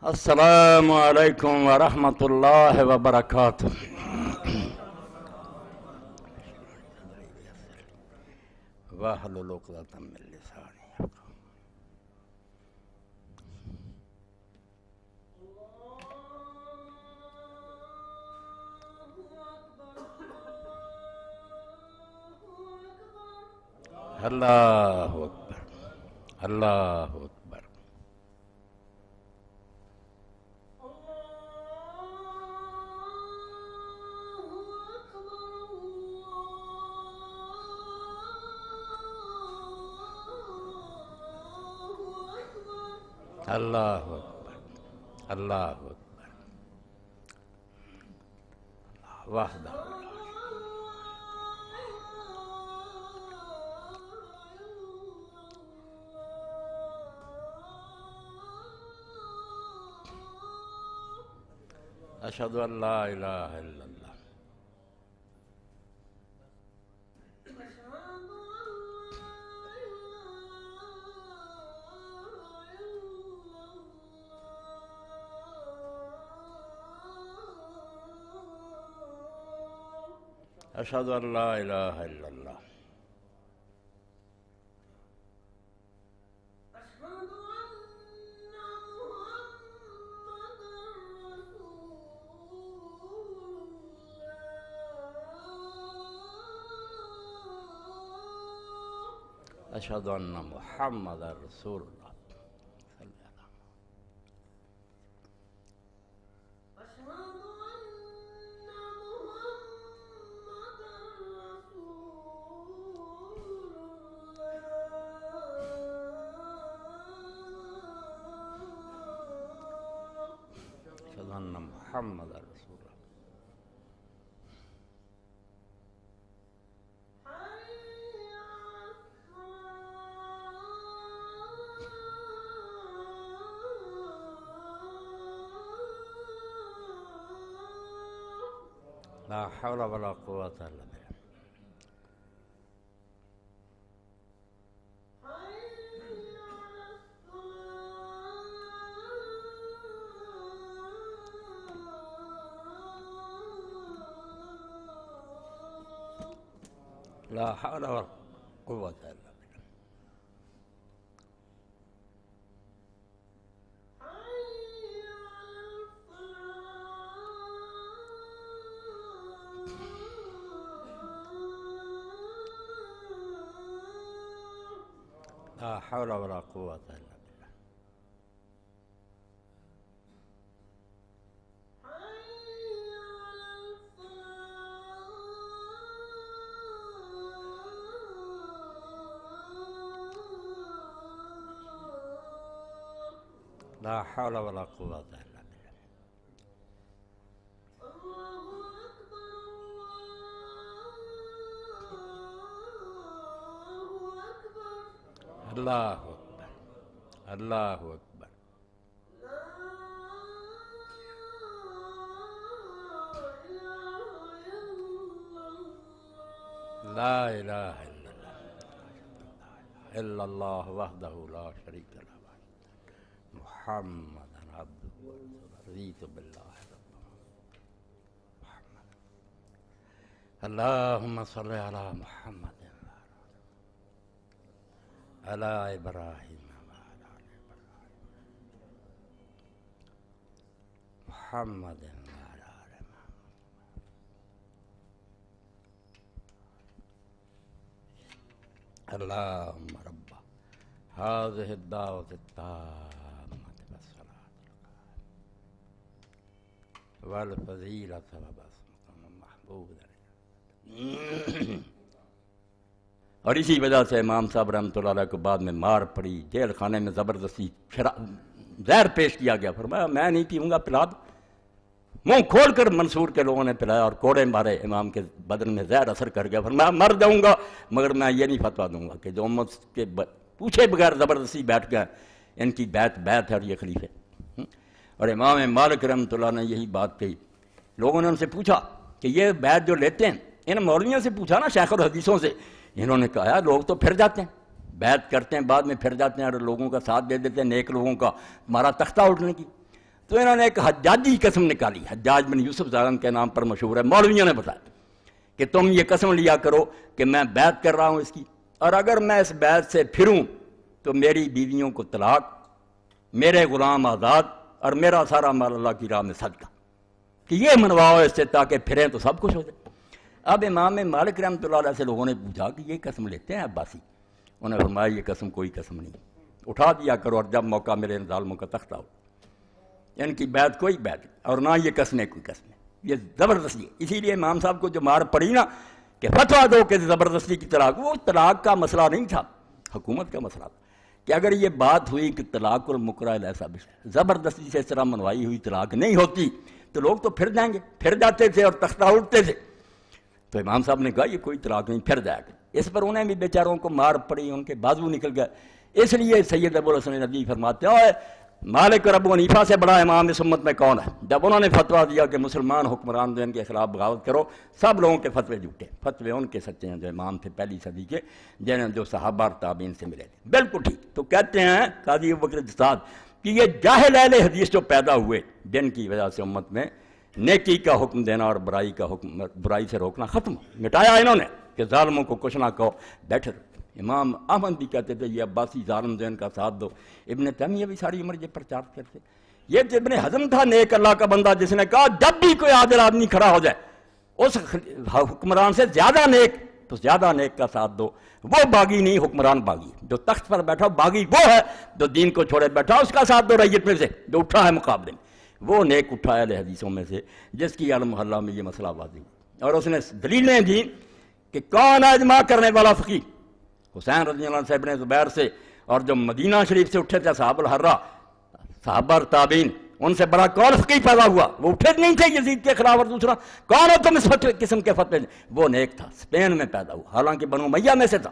السلام علیکم ورحمۃ اللہ وبرکاتہ۔ واحلل عقدۃ من لسانی یفقہوا۔ اللہ اکبر، اللہ اکبر۔ اللہ اکبر، اللہ اکبر، وحدہ اشہد ان لا الہ الا اللہ۔ اشہد ان لا الہ الا اللہ۔ اشہد ان محمد رسول اللہ۔ اشہد ان محمد رسول اللہ۔ لا حول ولا قوة الا باللہ۔ لا حول ولا قوة الا باللہ۔ لا حول ولا قوة الا باللہ۔ لا حول ولا قوة الا باللہ۔ اللہ اکبر، اللہ اکبر۔ لا الہ الا اللہ، الا اللہ وحدہ لا شریک لہ، محمد عبدہ ورسولہ، رضیت باللہ ربا محمد۔ اللہم صلی علی محمد علی ابراہیم وعلی آل ابراہیم، محمد وعلی آل محمد۔ اللہم رب هذه الدعوة التامة والصلاة القائمة والفضيلة وبسمة محمود۔ اور اسی وجہ سے امام صاحب رحمۃ اللہ علیہ کو بعد میں مار پڑی، جیل خانے میں زبردستی زہر پیش کیا گیا، فرمایا میں نہیں پیوں گا، پلا دو۔ منہ کھول کر منصور کے لوگوں نے پلایا اور کوڑے مارے، امام کے بدن میں زہر اثر کر گیا، فرمایا مر جاؤں گا مگر میں یہ نہیں فتویٰ دوں گا کہ جو امت کے پوچھے بغیر زبردستی بیٹھ گئے، ان کی بیعت ہے اور یہ خلیفے۔ اور امام مالک رحمۃ اللہ نے یہی بات کہی۔ لوگوں نے ان سے پوچھا کہ یہ بیعت جو لیتے ہیں، ان مولویوں سے پوچھا نا، شیخ الحدیثوں سے، انہوں نے کہا لوگ تو پھر جاتے ہیں، بیعت کرتے ہیں بعد میں پھر جاتے ہیں اور لوگوں کا ساتھ دے دیتے ہیں، نیک لوگوں کا، تمہارا تختہ اٹھنے کی۔ تو انہوں نے ایک حجاجی قسم نکالی، حجاج بن یوسف ظالم کے نام پر مشہور ہے، مولویوں نے بتایا کہ تم یہ قسم لیا کرو کہ میں بیعت کر رہا ہوں اس کی، اور اگر میں اس بیعت سے پھروں تو میری بیویوں کو طلاق، میرے غلام آزاد، اور میرا سارا مال اللہ کی راہ میں صدقہ، کہ یہ منواؤ اس سے تاکہ پھریں تو سب کچھ ہو جائے۔ اب امام مالک رحمۃ اللہ علیہ سے لوگوں نے پوچھا کہ یہ قسم لیتے ہیں عباسی؟ انہوں نے فرمایا یہ قسم کوئی قسم نہیں، اٹھا دیا کرو اور جب موقع میرے ان ظالموں کا تختہ ہو۔ ان کی بیعت کوئی بیعت نہیں، اور نہ یہ قسمیں کوئی قسمیں، یہ زبردستی ہے۔ اسی لیے امام صاحب کو جو مار پڑی نا کہ فتویٰ دو کہ زبردستی کی طلاق، وہ طلاق کا مسئلہ نہیں تھا، حکومت کا مسئلہ تھا کہ اگر یہ بات ہوئی کہ طلاق المکرہ ایسا زبردستی سے اس طرح منوائی ہوئی طلاق نہیں ہوتی تو لوگ تو پھر جائیں گے، پھر جاتے تھے اور تختہ اٹھتے تھے۔ تو امام صاحب نے کہا یہ کوئی طلاق نہیں، پھر جائے گا۔ اس پر انہیں بھی بیچاروں کو مار پڑی، ان کے بازو نکل گئے۔ اس لیے سید ابو الحسن ندوی فرماتے ہیں مالک اور ابو حنیفہ سے بڑا امام اس امت میں کون ہے؟ جب انہوں نے فتویٰ دیا کہ مسلمان حکمران جو ان کے خلاف بغاوت کرو، سب لوگوں کے فتوے جھوٹے، فتوے ان کے سچے ہیں جو امام تھے پہلی صدی کے، جنہیں جو صحابہ اور تابعین سے ملے تھے، بالکل ٹھیک۔ تو کہتے ہیں قاضی ابوبکر جساد کہ یہ جاہل اہل حدیث جو پیدا ہوئے، جن کی وجہ سے امت میں نیکی کا حکم دینا اور برائی کا حکم، برائی سے روکنا ختم مٹایا انہوں نے کہ ظالموں کو کچھ نہ کہو، بیٹھے رہو۔ امام احمد بھی کہتے تھے یہ عباسی ظالم جو ان کا ساتھ دو۔ ابن تیمیہ بھی ساری عمر یہ پرچار کرتے۔ یہ جو ابن حزم تھا نیک اللہ کا بندہ، جس نے کہا جب بھی کوئی عادل آدمی کھڑا ہو جائے اس حکمران سے زیادہ نیک تو زیادہ نیک کا ساتھ دو، وہ باغی نہیں، حکمران باغی، جو تخت پر بیٹھا باغی وہ ہے جو دین کو چھوڑے بیٹھا، اس کا ساتھ دو ریت میں سے جو اٹھا ہے مقابلے میں، وہ نیک اٹھا ہے اہل حدیثوں میں سے جس کی علم محلہ میں یہ مسئلہ واضح ہوا۔ اور اس نے دلیلیں دی کہ کون ہے اجماع کرنے والا فقیہ؟ حسین رضی اللہ عنہ سے، ابن زبیر سے، اور جو مدینہ شریف سے اٹھے تھے صحابہ الحرہ، صحابہ اور تابعین، ان سے بڑا کون فقیہ پیدا ہوا؟ وہ اٹھے نہیں تھے یزید کے خلاف، اور دوسرا کون ہو تم اس قسم کے فتوے؟ وہ نیک تھا، اسپین میں پیدا ہوا، حالانکہ بنو امیہ میں سے تھا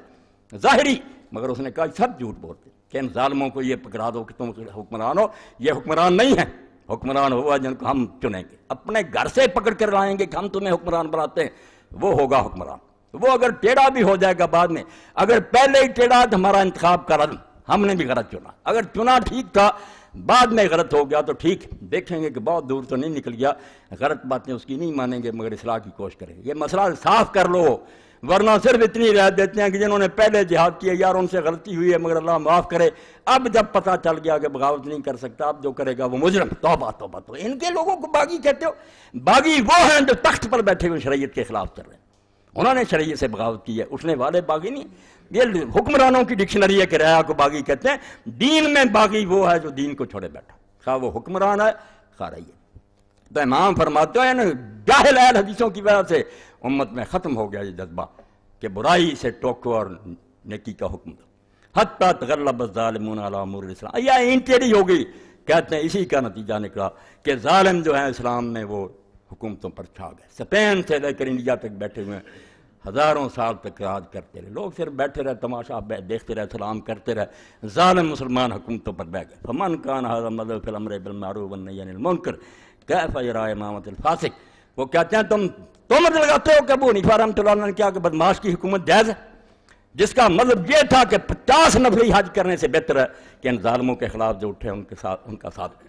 ظاہری، مگر اس نے کہا سب جھوٹ بولتے کہ ان ظالموں کو یہ پکڑا دو کہ تم حکمران ہو۔ یہ حکمران نہیں ہے، حکمران ہوا جن کو ہم چنیں گے، اپنے گھر سے پکڑ کر لائیں گے کہ ہم تمہیں حکمران بناتے ہیں، وہ ہوگا حکمران۔ وہ اگر ٹیڑھا بھی ہو جائے گا بعد میں، اگر پہلے ہی ٹیڑھا تو ہمارا انتخاب کا رد، ہم نے بھی غلط چنا، اگر چنا ٹھیک تھا بعد میں غلط ہو گیا تو ٹھیک، دیکھیں گے کہ بہت دور تو نہیں نکل گیا، غلط باتیں اس کی نہیں مانیں گے مگر اصلاح کی کوشش کریں گے۔ یہ مسئلہ صاف کر لو، ورنہ صرف اتنی رعایت دیتے ہیں کہ جنہوں نے پہلے جہاد کیا یار ان سے غلطی ہوئی ہے مگر اللہ معاف کرے، اب جب پتہ چل گیا کہ بغاوت نہیں کر سکتا اب جو کرے گا وہ مجرم، توبہ توبہ۔ تو ان کے لوگوں کو باغی کہتے ہو؟ باغی وہ ہیں جو تخت پر بیٹھے ہوئے شریعت کے خلاف چل رہے ہیں، انہوں نے شریعت سے بغاوت کی ہے، اٹھنے والے باغی نہیں۔ یہ حکمرانوں کی ڈکشنری ہے کہ رعایا کو باغی کہتے ہیں، دین میں باغی وہ ہے جو دین کو چھوڑے بیٹھا، خواہ وہ حکمران ہے خواہ رعیت۔ تو امام فرماتے ہیں جاہل اہل حدیثوں کی وجہ سے امت میں ختم ہو گیا یہ جذبہ کہ برائی سے ٹوکو اور نیکی کا حکم دو، حتیٰ تغلب الظالمون علی امور الاسلام۔ یا اینٹ ٹیڑھی ہو گئی، کہتے ہیں اسی کا نتیجہ نکلا کہ ظالم جو ہیں اسلام میں وہ حکومتوں پر چھا گئے، اسپین سے لے کر انڈیا تک بیٹھے ہوئے ہیں، ہزاروں سال تک راج کرتے رہے، لوگ صرف بیٹھے رہے، تماشا دیکھتے رہے، سلام کرتے رہے، ظالم مسلمان حکومتوں پر بیٹھ گئے۔ فمن کان ھذا مذہب فی الامر بالمعروف والنہی عن المنکر کیف یری امامۃ الفاسق۔ وہ کہتے ہیں تم تہمت لگاتے ہو کہ ابو حنیفہ رحمۃ اللہ علیہ نے کیا کہ بدماش کی حکومت جائز ہے، جس کا مطلب یہ تھا کہ 50 نفری حج کرنے سے بہتر ہے کہ ان ظالموں کے خلاف جو اٹھے ان کے ساتھ ان کا ساتھ۔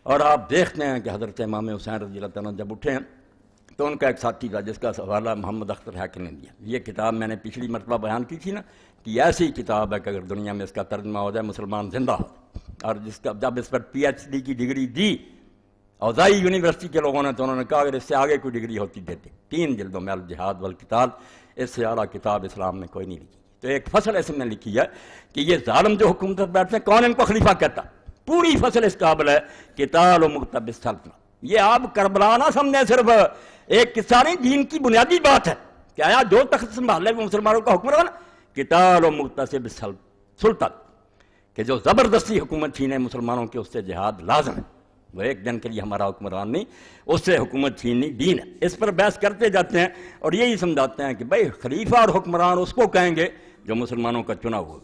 اور آپ دیکھتے ہیں کہ حضرت امام حسین رضی اللہ تعالیٰ جب اٹھے ہیں تو ان کا ایک ساتھی تھا جس کا حوالہ محمد اختر حیکم نے دیا۔ یہ کتاب میں نے پچھلی مرتبہ بیان کی تھی نا کہ یہ ایسی کتاب ہے کہ اگر دنیا میں اس کا ترجمہ ہو جائے مسلمان زندہ ہو، اور جس کا جب اس پر PhD کی ڈگری دی اوزائی یونیورسٹی کے لوگوں نے تو انہوں نے کہا اگر اس سے آگے کوئی ڈگری ہوتی دیتے، 3 جلدوں میں الجہاد والقتال، اس سے اعلیٰ کتاب اسلام میں کوئی نہیں لکھی۔ تو ایک فصل اس میں لکھی ہے کہ یہ ظالم جو حکومت پر بیٹھتے ہیں کون ان کو خلیفہ کہتا، پوری فصل اس قابل ہے قتال و مکتب السلطنہ۔ یہ آپ کربلا نہ سمجھیں صرف ایک قصہ نہیں، دین کی بنیادی بات ہے کہ آیا جو تخت سنبھالے وہ مسلمانوں کا حکمران، قتال و مکتسب السلطنہ، کہ جو زبردستی حکومت چھینے مسلمانوں کے اس سے جہاد لازم ہے، وہ ایک دن کے لیے ہمارا حکمران نہیں، اس سے حکومت چھیننی دین ہے۔ اس پر بحث کرتے جاتے ہیں اور یہی سمجھاتے ہیں کہ بھائی خلیفہ اور حکمران اس کو کہیں گے جو مسلمانوں کا چنا ہوا۔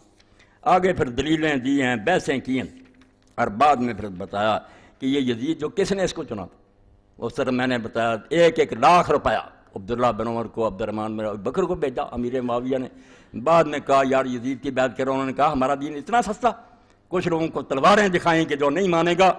آگے پھر دلیلیں دی ہیں، بحثیں کی ہیں، اور بعد میں پھر بتایا کہ یہ یزید جو کس نے اس کو چنا تھا، اس طرح میں نے بتایا 1 لاکھ روپیہ عبداللہ بن عمر کو، عبد الرحمن بن ابی بکر کو بھیجا امیر معاویہ نے۔ بعد میں کہا یار یزید کی بیعت کرو، انہوں نے کہا ہمارا دین اتنا سستا، کچھ لوگوں کو تلواریں دکھائیں کہ جو نہیں مانے گا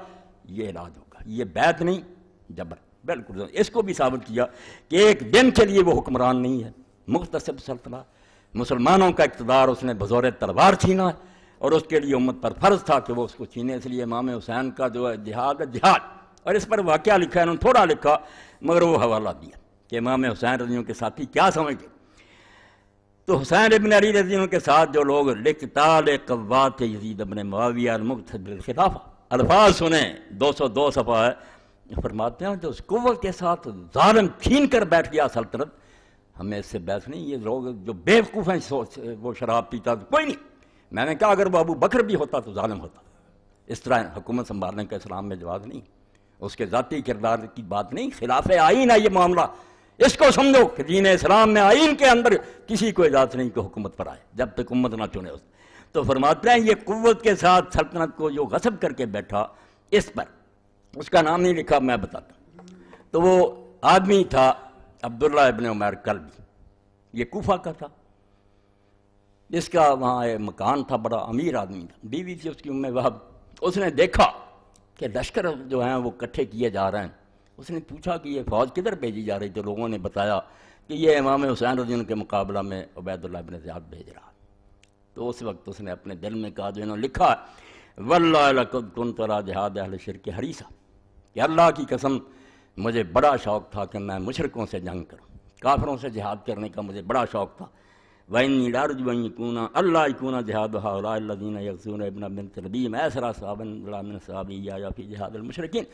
یہ علاج ہوگا، یہ بیعت نہیں جبر، بالکل اس کو بھی ثابت کیا کہ ایک دن کے لیے وہ حکمران نہیں ہے، مختصب سلطنت، مسلمانوں کا اقتدار اس نے بزور تلوار چھینا ہے اور اس کے لیے امت پر فرض تھا کہ وہ اس کو چھینے، اس لیے امام حسین کا جو ہے جہاد ہے جہاد، اور اس پر واقعہ لکھا ہے، انہوں نے تھوڑا لکھا مگر وہ حوالہ دیا کہ امام حسین رضی اللہ کے ساتھی کیا سمجھتے، تو حسین ابن علی رضی اللہ کے ساتھ جو لوگ لقتال قوات یزید ابن معاویہ المقتدی بالخلافہ، الفاظ سنیں 202 صفحہ ہے، فرماتے ہیں جو اس قوت کے ساتھ ظالم چھین کر بیٹھ گیا سلطنت، ہمیں اس سے بحث نہیں، یہ لوگ جو بیوقوف ہیں وہ شراب پیتا تو کوئی نہیں، میں نے کہا اگر وہ ابو بکر بھی ہوتا تو ظالم ہوتا، اس طرح حکومت سنبھالنے کا اسلام میں جواز نہیں، اس کے ذاتی کردار کی بات نہیں، خلاف آئین ہے یہ معاملہ، اس کو سمجھو کہ دین اسلام میں آئین کے اندر کسی کو اجازت نہیں کہ حکومت پر آئے جب تک امت نہ چنے، تو فرماتے ہیں یہ قوت کے ساتھ سلطنت کو جو غصب کر کے بیٹھا، اس پر اس کا نام نہیں لکھا، میں بتاتا ہوں، تو وہ آدمی تھا عبداللہ ابن عمیر کلبی، یہ کوفہ کا تھا، اس کا وہاں ایک مکان تھا، بڑا امیر آدمی تھا، بیوی تھی اس کی ام وہب، اس نے دیکھا کہ لشکر جو ہیں وہ اکٹھے کیے جا رہے ہیں، اس نے پوچھا کہ یہ فوج کدھر بھیجی جا رہی تھی، لوگوں نے بتایا کہ یہ امام حسین رضی اللہ کے مقابلہ میں عبید اللہ ابن زیاد بھیج رہا، تو اس وقت اس نے اپنے دل میں کہا جو انہوں نے لکھا ہے واللہ لقد کنت لی جہاد اہل شرک حریصا، کہ اللہ کی قسم مجھے بڑا شوق تھا کہ میں مشرکوں سے جنگ کروں، کافروں سے جہاد کرنے کا مجھے بڑا شوق تھا، وَإِنِّي لَأَرْجُو أَن يَكُونَ أَلَّا يَكُونَ جِهَادُ هَؤُلَاءِ الَّذِينَ يَغْزُونَ ابْنَ بِنْتِ رَبِيعَةَ مَا أَسْرَىٰ صَحَابًا مِنْ أَصْحَابِهِ إِيَّاهُ فِي جِهَادِ الْمُشْرِكِينَ،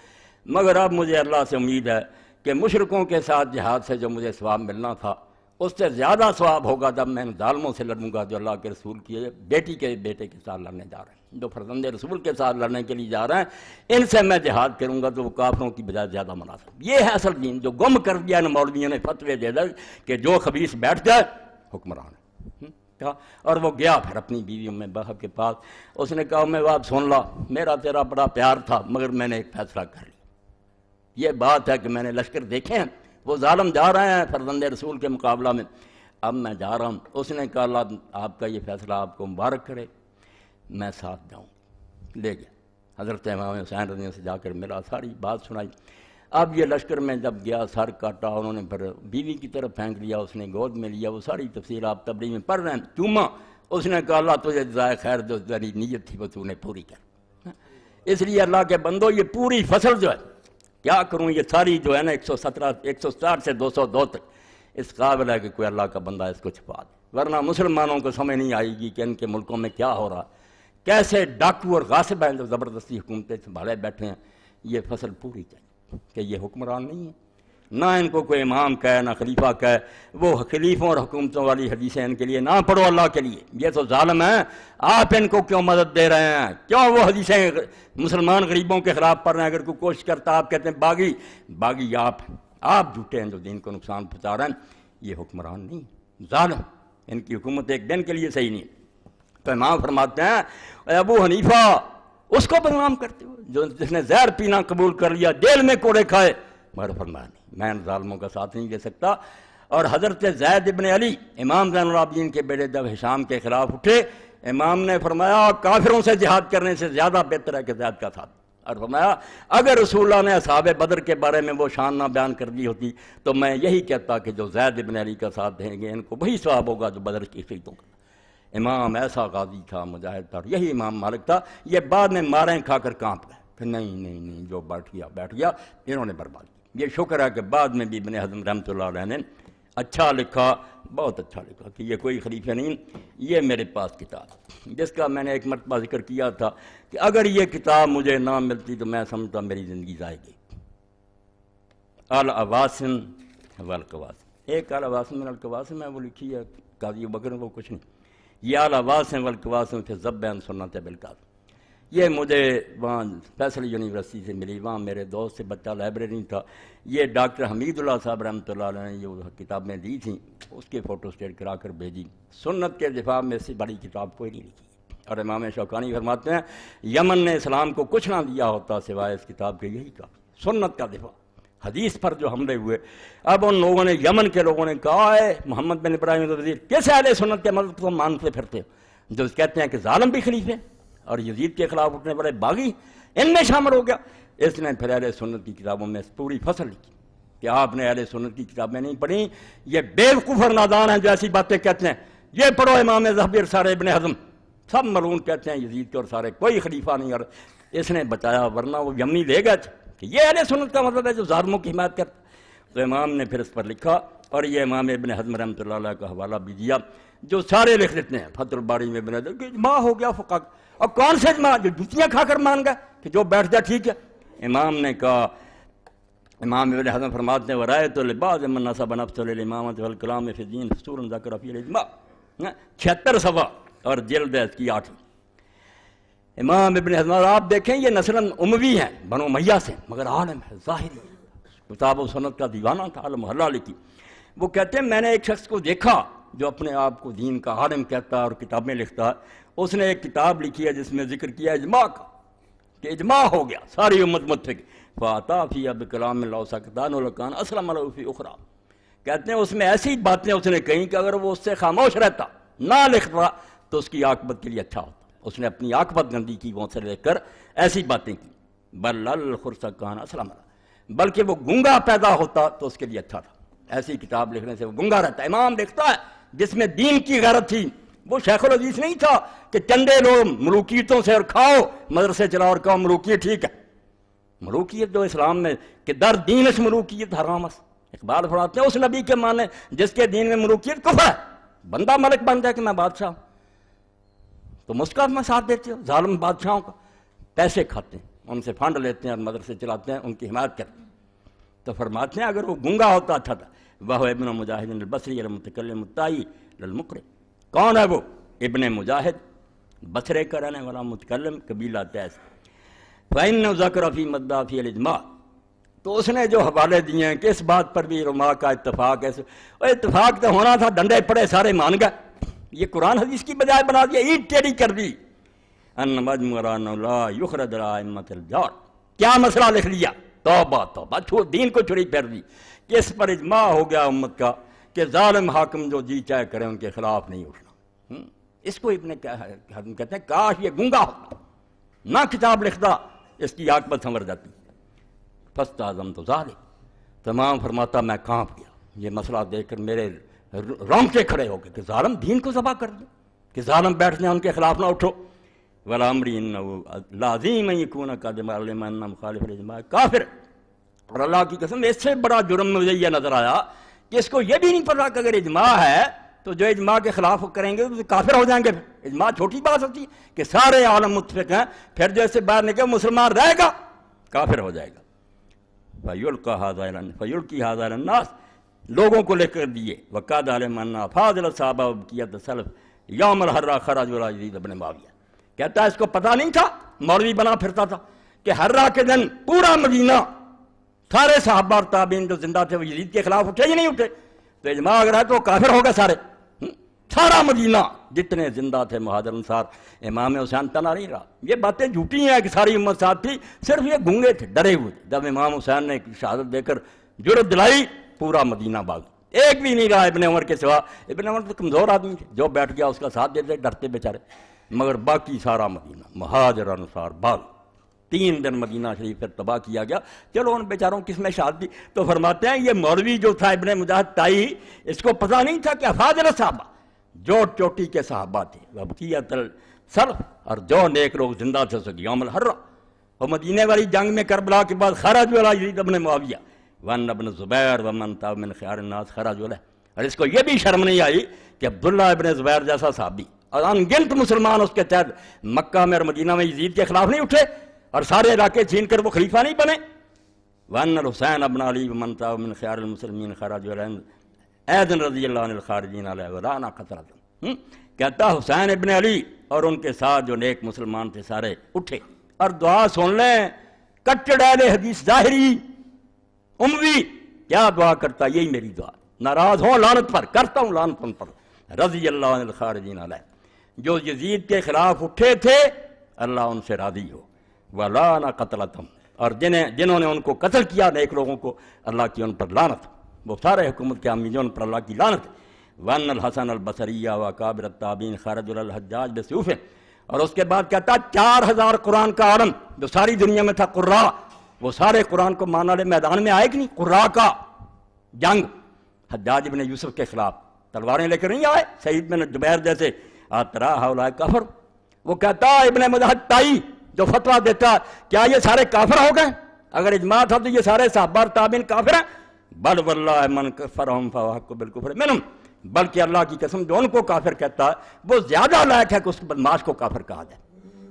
مگر اب مجھے اللہ سے امید ہے کہ مشرکوں کے ساتھ جہاد سے جو مجھے ثواب ملنا تھا اس سے زیادہ ثواب ہوگا جب میں ان ظالموں سے لڑوں گا جو اللہ کے رسول کی بیٹی کے بیٹے کے ساتھ لڑنے جا رہے ہیں، جو فرزند رسول کے ساتھ لڑنے کے لیے جا رہے ہیں، ان سے میں جہاد کروں گا تو وہ کافروں کی بجائے زیادہ مناسب، یہ ہے اصل دین جو گم کر دیا نا مولویوں نے فتوے دے دے کہ جو خبیث بیٹھ جائے حکمران ہے، اور وہ گیا پھر اپنی بیوی ام وہب کے پاس، اس نے کہا ام وہب سن لا، میرا تیرا بڑا پیار تھا مگر میں نے ایک فیصلہ کر لیا، یہ بات ہے کہ میں نے لشکر دیکھے ہیں وہ ظالم جا رہے ہیں فرزند رسول کے مقابلہ میں، اب میں جا رہا ہوں، اس نے کہا اللہ آپ کا یہ فیصلہ آپ کو مبارک کرے، میں ساتھ جاؤں، لے گیا حضرت امام حسین رضی اللہ سے جا کر ملا، ساری بات سنائی، اب یہ لشکر میں جب گیا سر کاٹا، انہوں نے پھر بیوی کی طرف پھینک لیا، اس نے گود میں لیا، وہ ساری تفصیل آپ تبری میں پڑھ رہے ہیں، چوما، اس نے کہا اللہ تجھے جزائے خیر جو تیری نیت تھی وہ تو نے پوری کر، اس لیے اللہ کے بندو یہ پوری فصل جو ہے کیا کروں، یہ ساری جو ہے نا 160 سے 202 تک اس قابل ہے کہ کوئی اللہ کا بندہ اس کو چھپا دے، ورنہ مسلمانوں کو سمجھ نہیں آئے گی کہ ان کے ملکوں میں کیا ہو رہا، کیسے ڈاکو اور غاصب ہیں جو زبردستی حکومتیں سنبھالے بیٹھے ہیں، یہ فصل پوری چاہیے کہ یہ حکمران نہیں ہے، نہ ان کو کوئی امام کہے نہ خلیفہ کہے، وہ خلیفوں اور حکومتوں والی حدیثیں ان کے لیے نہ پڑھو اللہ کے لیے، یہ تو ظالم ہیں، آپ ان کو کیوں مدد دے رہے ہیں، کیوں وہ حدیثیں مسلمان غریبوں کے خلاف پڑھ رہے ہیں، اگر کوئی کوشش کرتا آپ کہتے ہیں باغی آپ جھوٹے ہیں جو دین کو نقصان پہنچا رہے ہیں، یہ حکمران نہیں، ظالم، ان کی حکومت ایک دن کے لیے صحیح نہیں، تو امام فرماتے ہیں اے ابو حنیفہ اس کو بدنام کرتے ہو جس نے زہر پینا قبول کر لیا، جیل میں کوڑے کھائے، مگر فرمایا نہیں میں ان ظالموں کا ساتھ نہیں دے سکتا، اور حضرت زید ابن علی امام زین العابدین کے بیٹے جب ہشام کے خلاف اٹھے، امام نے فرمایا کافروں سے جہاد کرنے سے زیادہ بہتر ہے کہ زید کا ساتھ، اور فرمایا اگر رسول اللہ نے اصحاب بدر کے بارے میں وہ شان نہ بیان کر دی ہوتی تو میں یہی کہتا کہ جو زید ابن علی کا ساتھ دیں گے ان کو وہی ثواب ہوگا جو بدر کی شہیدوں کا، امام ایسا غازی تھا، مجاہد تھا، یہی امام مالک تھا، یہ بعد میں ماریں کھا کر کانپ گئے کہ نہیں جو بیٹھ گیا، انہوں نے برباد کیا، یہ شکر ہے کہ بعد میں بھی ابن حزم رحمۃ اللہ علیہ نے اچھا لکھا، بہت اچھا لکھا کہ یہ کوئی خلیفہ نہیں، یہ میرے پاس کتاب جس کا میں نے ایک مرتبہ ذکر کیا تھا کہ اگر یہ کتاب مجھے نہ ملتی تو میں سمجھتا میری زندگی ضائع گئی، العواصم والقواسم، ایک العواصم والقواسم ہے وہ لکھی ہے قاضی بکر، وہ کچھ نہیں، یہ العواصم والقواسم فی الذب عن سنت بالقاسم، یہ مجھے وہاں فیصل یونیورسٹی سے ملی، وہاں میرے دوست سے بچہ لائبریری تھا، یہ ڈاکٹر حمید اللہ صاحب رحمۃ اللہ علیہ نے جو کتابیں دی تھیں اس کے فوٹو اسٹیٹ کرا کر بھیجی، سنت کے دفاع میں سے بڑی کتاب کوئی نہیں لکھی، اور امام شوکانی فرماتے ہیں یمن نے اسلام کو کچھ نہ دیا ہوتا سوائے اس کتاب کے، یہی کہا سنت کا دفاع، حدیث پر جو حملے ہوئے، اب ان لوگوں نے یمن کے لوگوں نے کہا ہے محمد بن ابراہیم وزیر کیسے اہل سنت کے مذہب کو مانتے پھرتے ہو، جو کہتے ہیں کہ ظالم بھی خلیفے اور یزید کے خلاف اٹھنے والے باغی ان میں شامل ہو گیا، اس نے پھر اہل سنت کی کتابوں میں پوری فصل لکھی کہ آپ نے اہل سنت کی کتابیں نہیں پڑھی، یہ بیوقوف اور نادان ہیں جو ایسی باتیں کہتے ہیں۔ یہ پڑھو امام ذہبی اور سارے ابن حزم، سب ملعون کہتے ہیں یزید کے اور سارے، کوئی خلیفہ نہیں، اور اس نے بتایا، ورنہ وہ یمنی لے گئے تھے کہ یہ اہل سنت کا مطلب ہے جو ظالموں کی حمایت کرتا۔ تو امام نے پھر اس پر لکھا، اور یہ امام ابن حزم رحمۃ اللہ علیہ کا حوالہ بھی دیا، جو سارے لکھ دیتے ہیں فتح الباری میں ابن حزم کہ اجماع ہو گیا فقہ، اور کون سے اجماع؟ جو جوتیاں کھا کر مان گئے کہ جو بیٹھ جائے ٹھیک ہے۔ امام نے کہا، امام ابن حزم فرماتے ہیں ورائے تو لباس من نصب نفسه للامامۃ والکلام فی الدین فسور ذکر فی الاجماع، 76 صفحہ اور جلد ہے اس کی 8۔ امام ابن حزم، آپ دیکھیں یہ نسلاً اموی ہیں، بنو امیہ سے، مگر عالم ہے، ظاہری ہے، کتاب و سنت کا دیوانہ تھا، المحلہ لکھی۔ وہ کہتے ہیں میں نے ایک شخص کو دیکھا جو اپنے آپ کو دین کا عالم کہتا ہے اور کتابیں لکھتا ہے، اس نے ایک کتاب لکھی ہے جس میں ذکر کیا اجماع کا، کہ اجماع ہو گیا، ساری امت متفق، فاتا فی اب کلام اللہ سکتان الکان اسلم علیہ فی اخرى۔ کہتے ہیں اس میں ایسی باتیں اس نے کہیں کہ اگر وہ اس سے خاموش رہتا، نہ لکھتا، تو اس کی عاقبت کے لیے اچھا ہوتا۔ اس نے اپنی عاقبت گندی کی، وہ سے لے کر ایسی باتیں کی، بل الخرسکان اسلم علیہ، بلکہ وہ گنگا پیدا ہوتا تو اس کے لیے اچھا تھا، ایسی کتاب لکھنے سے وہ گنگا رہتا۔ امام لکھتا ہے جس میں دین کی غیرت تھی، وہ شیخ الحدیث نہیں تھا کہ چندے لو ملوکیتوں سے اور کھاؤ، مدرسے چلاؤ اور کہو ملوکیت ٹھیک ہے۔ ملوکیت جو اسلام میں کہ در دین اس ملوکیت حرام ہے، اقبال فرماتے ہیں اس نبی کے مانے جس کے دین میں ملوکیت کفر ہے، بندہ ملک بن جائے کہ میں بادشاہ ہوں تو مسکات میں ساتھ دیتے ہو، ظالم بادشاہوں کا پیسے کھاتے ہیں، ان سے فنڈ لیتے ہیں اور مدرسے چلاتے ہیں، ان کی حمایت کرتے ہیں۔ تو فرماتے ہیں اگر وہ گنگا ہوتا اچھا تھا۔ وہ ابن مجاہد البصری المتکلم الطائی للمقرئ، کون ہے وہ؟ ابن مجاہد، بصرے کا رہنے والا، متکلم، قبیلہ تیس۔ فإنه ذکر فی مدعا فی الاجماع، تو اس نے جو حوالے دیے ہیں کہ اس بات پر بھی علماء کا اتفاق ہے، اتفاق تو ہونا تھا، ڈنڈے پڑے سارے مان گئے، یہ قرآن حدیث کی بجائے بنا دیا، اینٹ ٹیڑھی کر دی۔ ان مجموعہ لا یخرج الائمۃ الجار، کیا مسئلہ لکھ لیا، توبہ توبہ، دین کو چھری پھیر دی کہ اس پر اجماع ہو گیا امت کا کہ ظالم حاکم جو جی چاہے کریں ان کے خلاف نہیں اٹھنا۔ اس کو ابن حزم کہتے ہیں کاش یہ گنگا ہوتا، نہ کتاب لکھتا، اس کی عاقبت سنور جاتی۔ فاستعظم تو ظالم، تمام فرماتا میں کانپ گیا، یہ مسئلہ دیکھ کر میرے رونگٹے کھڑے ہو گئے کہ ظالم دین کو ذبح کر دیں، کہ ظالم بیٹھ جائیں ان کے خلاف نہ اٹھو۔ والامری انه لازم یکون قادم علم ان مخالف الاجماع کافر، اور اللہ کی قسم اس سے بڑا جرم مجھے یہ نظر آیا کہ اس کو یہ بھی نہیں پتا کہ اگر اجماع ہے تو جو اجماع کے خلاف کریں گے تو کافر ہو جائیں گے۔ پھر اجماع چھوٹی بات ہوتی ہے کہ سارے عالم متفق ہیں، پھر جو اس سے باہر نکلے مسلمان رہے گا کافر ہو جائے گا۔ فیلقی ھذا علی الناس، لوگوں کو لے کر دیے، وقد علم ان فاضل الصحابہ بقیت السلف یوم الحرہ خرجوا علی یزید بن معاویہ، کہتا ہے اس کو پتہ نہیں تھا، مولوی بنا پھرتا تھا کہ حرہ کے دن پورا مدینہ سارے صحابہ اور تابعین جو زندہ تھے وہ یزید کے خلاف اٹھے ہی نہیں اٹھے، تو اجماع اگر ہے تو کافر ہو گئے سارے، سارا مدینہ جتنے زندہ تھے مہاجر انصار، امام حسین تنہا نہیں رہا۔ یہ باتیں جھوٹی ہیں کہ ساری امت ساتھ تھی، صرف یہ گونگے تھے، ڈرے ہوئے تھے۔ جب امام حسین نے شہادت دے کر جرأت دلائی، پورا مدینہ بھاگ، ایک بھی نہیں رہا ابن عمر کے سوا۔ ابن عمر تو کمزور آدمی تھے، جو بیٹھ گیا اس کا ساتھ دیتے، ڈرتے بیچارے، مگر باقی سارا مدینہ مہاجر انصار بھاگ۔ 3 دن مدینہ شریف پر تباہ کیا گیا، چلو ان بیچاروں کس میں شہادت دی۔ تو فرماتے ہیں یہ مولوی جو تھا ابن مجاہد تائی، اس کو پتہ نہیں تھا کہ افاضل صحابہ جو چوٹی کے صحابہ تھے، وبقیت السلف، اور جو نیک لوگ زندہ تھے سو یوم الحرہ، اور مدینے والی جنگ میں کربلا کے بعد خرجوا علی یزید بن معاویہ وان ابن زبیر ومن تاب من خیار الناس خرجوا علیہ۔ اور اس کو یہ بھی شرم نہیں آئی کہ عبداللہ ابن زبیر جیسا صحابی اور ان گنت مسلمان اس کے تحت مکہ میں اور مدینہ میں یزید کے خلاف نہیں اٹھے اور سارے علاقے چھین کر وہ خلیفہ نہیں بنے۔ وان الحسین ابن علی ومن تاب من خیار المسلمین خرجوا علیہ ایذن رضی اللہ عنہ الخارجین علیہ ورانا قطرۃ، کہتا حسین ابن علی اور ان کے ساتھ جو نیک مسلمان تھے سارے اٹھے، اور دعا سن لیں، کٹڑ اہل حدیث ظاہری اموی کیا دعا کرتا، یہی میری دعا، ناراض ہوں لعنت پر، کرتا ہوں لعنت ان پر، رضی اللہ عنہ الخارجین علیہ، جو یزید کے خلاف اٹھے تھے اللہ ان سے راضی ہو، ولانا قتلتہم، اور جنہوں نے ان کو قتل کیا نیک لوگوں کو اللہ کی ان پر لعنت، وہ سارے حکومت کے عاملین پر اللہ کی لعنت۔ وان الحسن البصری واکابر التابعین خرجوا علی الحجاج بسیوف، اور اس کے بعد کہتا 4000 قرآن کا عالم جو ساری دنیا میں تھا قراء، وہ سارے قرآن کو ماننے والے میدان میں آئے کہ نہیں؟ قراء کا جنگ حجاج ابن یوسف کے خلاف تلواریں لے کر نہیں آئے، سعید بن جبیر جیسے آترا ہؤلاء کفر. وہ کہتا ابن مدحت تائی جو فتویٰ دیتا کیا یہ سارے کافر ہو گئے؟ اگر اجماع تھا تو یہ سارے صحابہ اور تابعین کافر ہیں؟ بل واللہ من کفرہم فہو احق بالکفر منہم، بلکہ اللہ کی قسم جو ان کو کافر کہتا ہے وہ زیادہ لائق ہے کہ اس بدماش کو کافر کہا جائے.